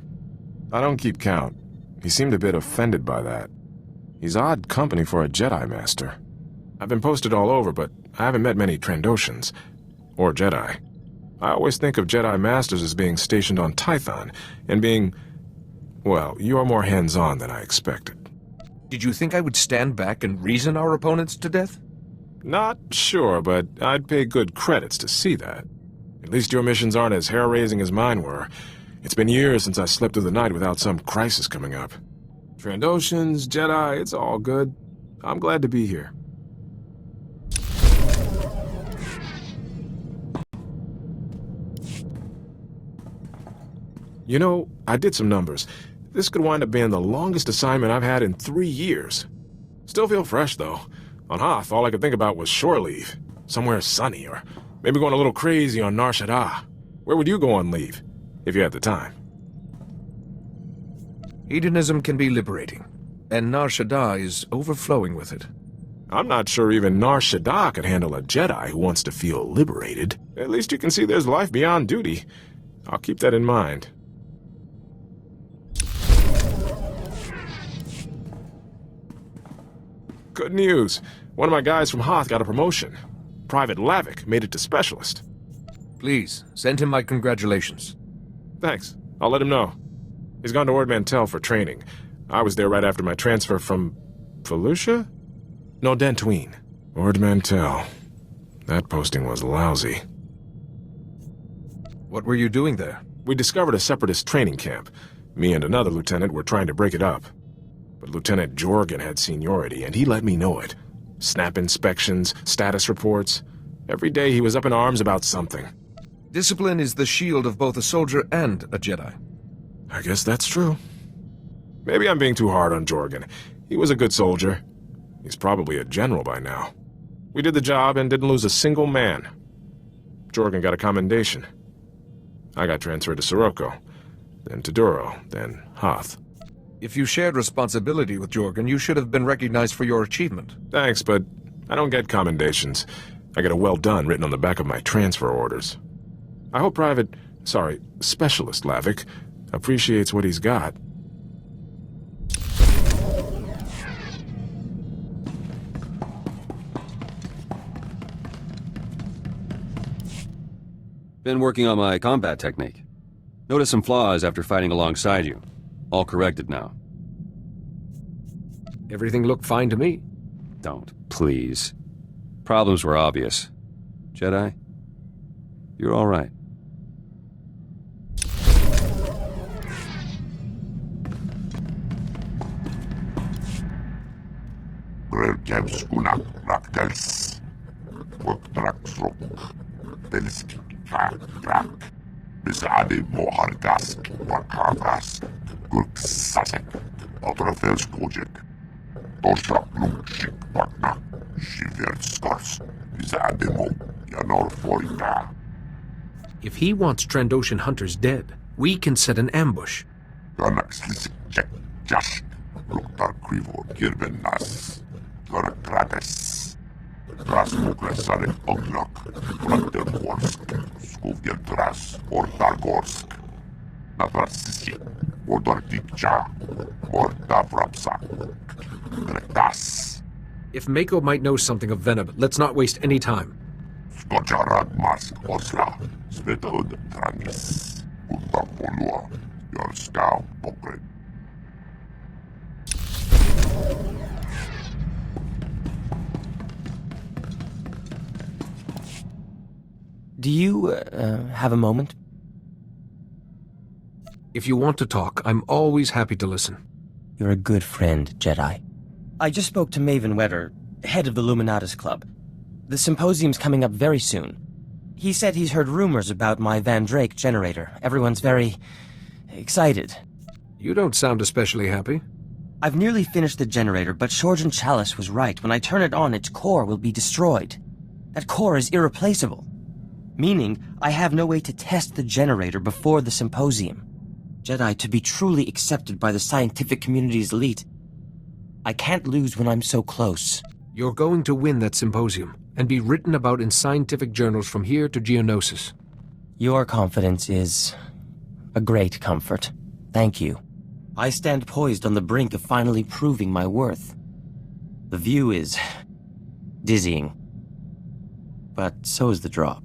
I don't keep count. He seemed a bit offended by that. He's odd company for a Jedi Master. I've been posted all over, but I haven't met many Trandoshans. Or Jedi. I always think of Jedi Masters as being stationed on Tython, and being... well, you're more hands-on than I expected. Did you think I would stand back and reason our opponents to death? Not sure, but I'd pay good credits to see that. At least your missions aren't as hair-raising as mine were. It's been years since I slept through the night without some crisis coming up. Trandoshans, Jedi, it's all good. I'm glad to be here. You know, I did some numbers. This could wind up being the longest assignment I've had in 3 years. Still feel fresh, though. On Hoth, all I could think about was shore leave. Somewhere sunny, or maybe going a little crazy on Nar Shaddaa. Where would you go on leave, if you had the time? Hedonism can be liberating, and Nar Shaddaa is overflowing with it. I'm not sure even Nar Shaddaa could handle a Jedi who wants to feel liberated. At least you can see there's life beyond duty. I'll keep that in mind. Good news. One of my guys from Hoth got a promotion. Private Lavik made it to Specialist. Please, send him my congratulations. Thanks. I'll let him know. He's gone to Ord Mantell for training. I was there right after my transfer from... Felucia? No, Dantooine. Ord Mantell. That posting was lousy. What were you doing there? We discovered a separatist training camp. Me and another lieutenant were trying to break it up. But Lieutenant Jorgen had seniority, and he let me know it. Snap inspections, status reports. Every day he was up in arms about something. Discipline is the shield of both a soldier and a Jedi. I guess that's true. Maybe I'm being too hard on Jorgen. He was a good soldier. He's probably a general by now. We did the job and didn't lose a single man. Jorgen got a commendation. I got transferred to Sirocco, then to Duro, then Hoth. If you shared responsibility with Jorgen, you should have been recognized for your achievement. Thanks, but I don't get commendations. I get a well done written on the back of my transfer orders. I hope Specialist Lavik appreciates what he's got. Been working on my combat technique. Noticed some flaws after fighting alongside you. All corrected now. Everything looked fine to me. Don't, please. Problems were obvious. Jedi, you're all right. Brelkevskunak raktels. Waktraksrok. Delski krak. Bisadi mohargask. Wakagas. Gurksasek. Otrafelskodjek. Tosha blumshik wakna. Shiverskars. Bisademo. Yanor forika. If he wants Trandoshan hunters dead, we can set an ambush. Ganaxlisik jek jash. Luktar krivo kirvenas. Garakrates. Rasmuklesare oglok. Plantergorsk. Skuvjeltras. Ortargorsk. Natarsisi. Ordartikcha. Ordavrapsak. Gretas. If Mako might know something of Venab, let's not waste any time. Skocharad mask osla. Svetod trangis. Untapolua. Yorskau pokred. Do you, have a moment? If you want to talk, I'm always happy to listen. You're a good friend, Jedi. I just spoke to Maven Wetter, head of the Luminatus Club. The symposium's coming up very soon. He said he's heard rumors about my Van Drake generator. Everyone's very excited. You don't sound especially happy. I've nearly finished the generator, but Shorjan Chalice was right. When I turn it on, its core will be destroyed. That core is irreplaceable. Meaning, I have no way to test the generator before the symposium. Jedi, to be truly accepted by the scientific community's elite, I can't lose when I'm so close. You're going to win that symposium, and be written about in scientific journals from here to Geonosis. Your confidence is a great comfort. Thank you. I stand poised on the brink of finally proving my worth. The view is dizzying, but so is the drop.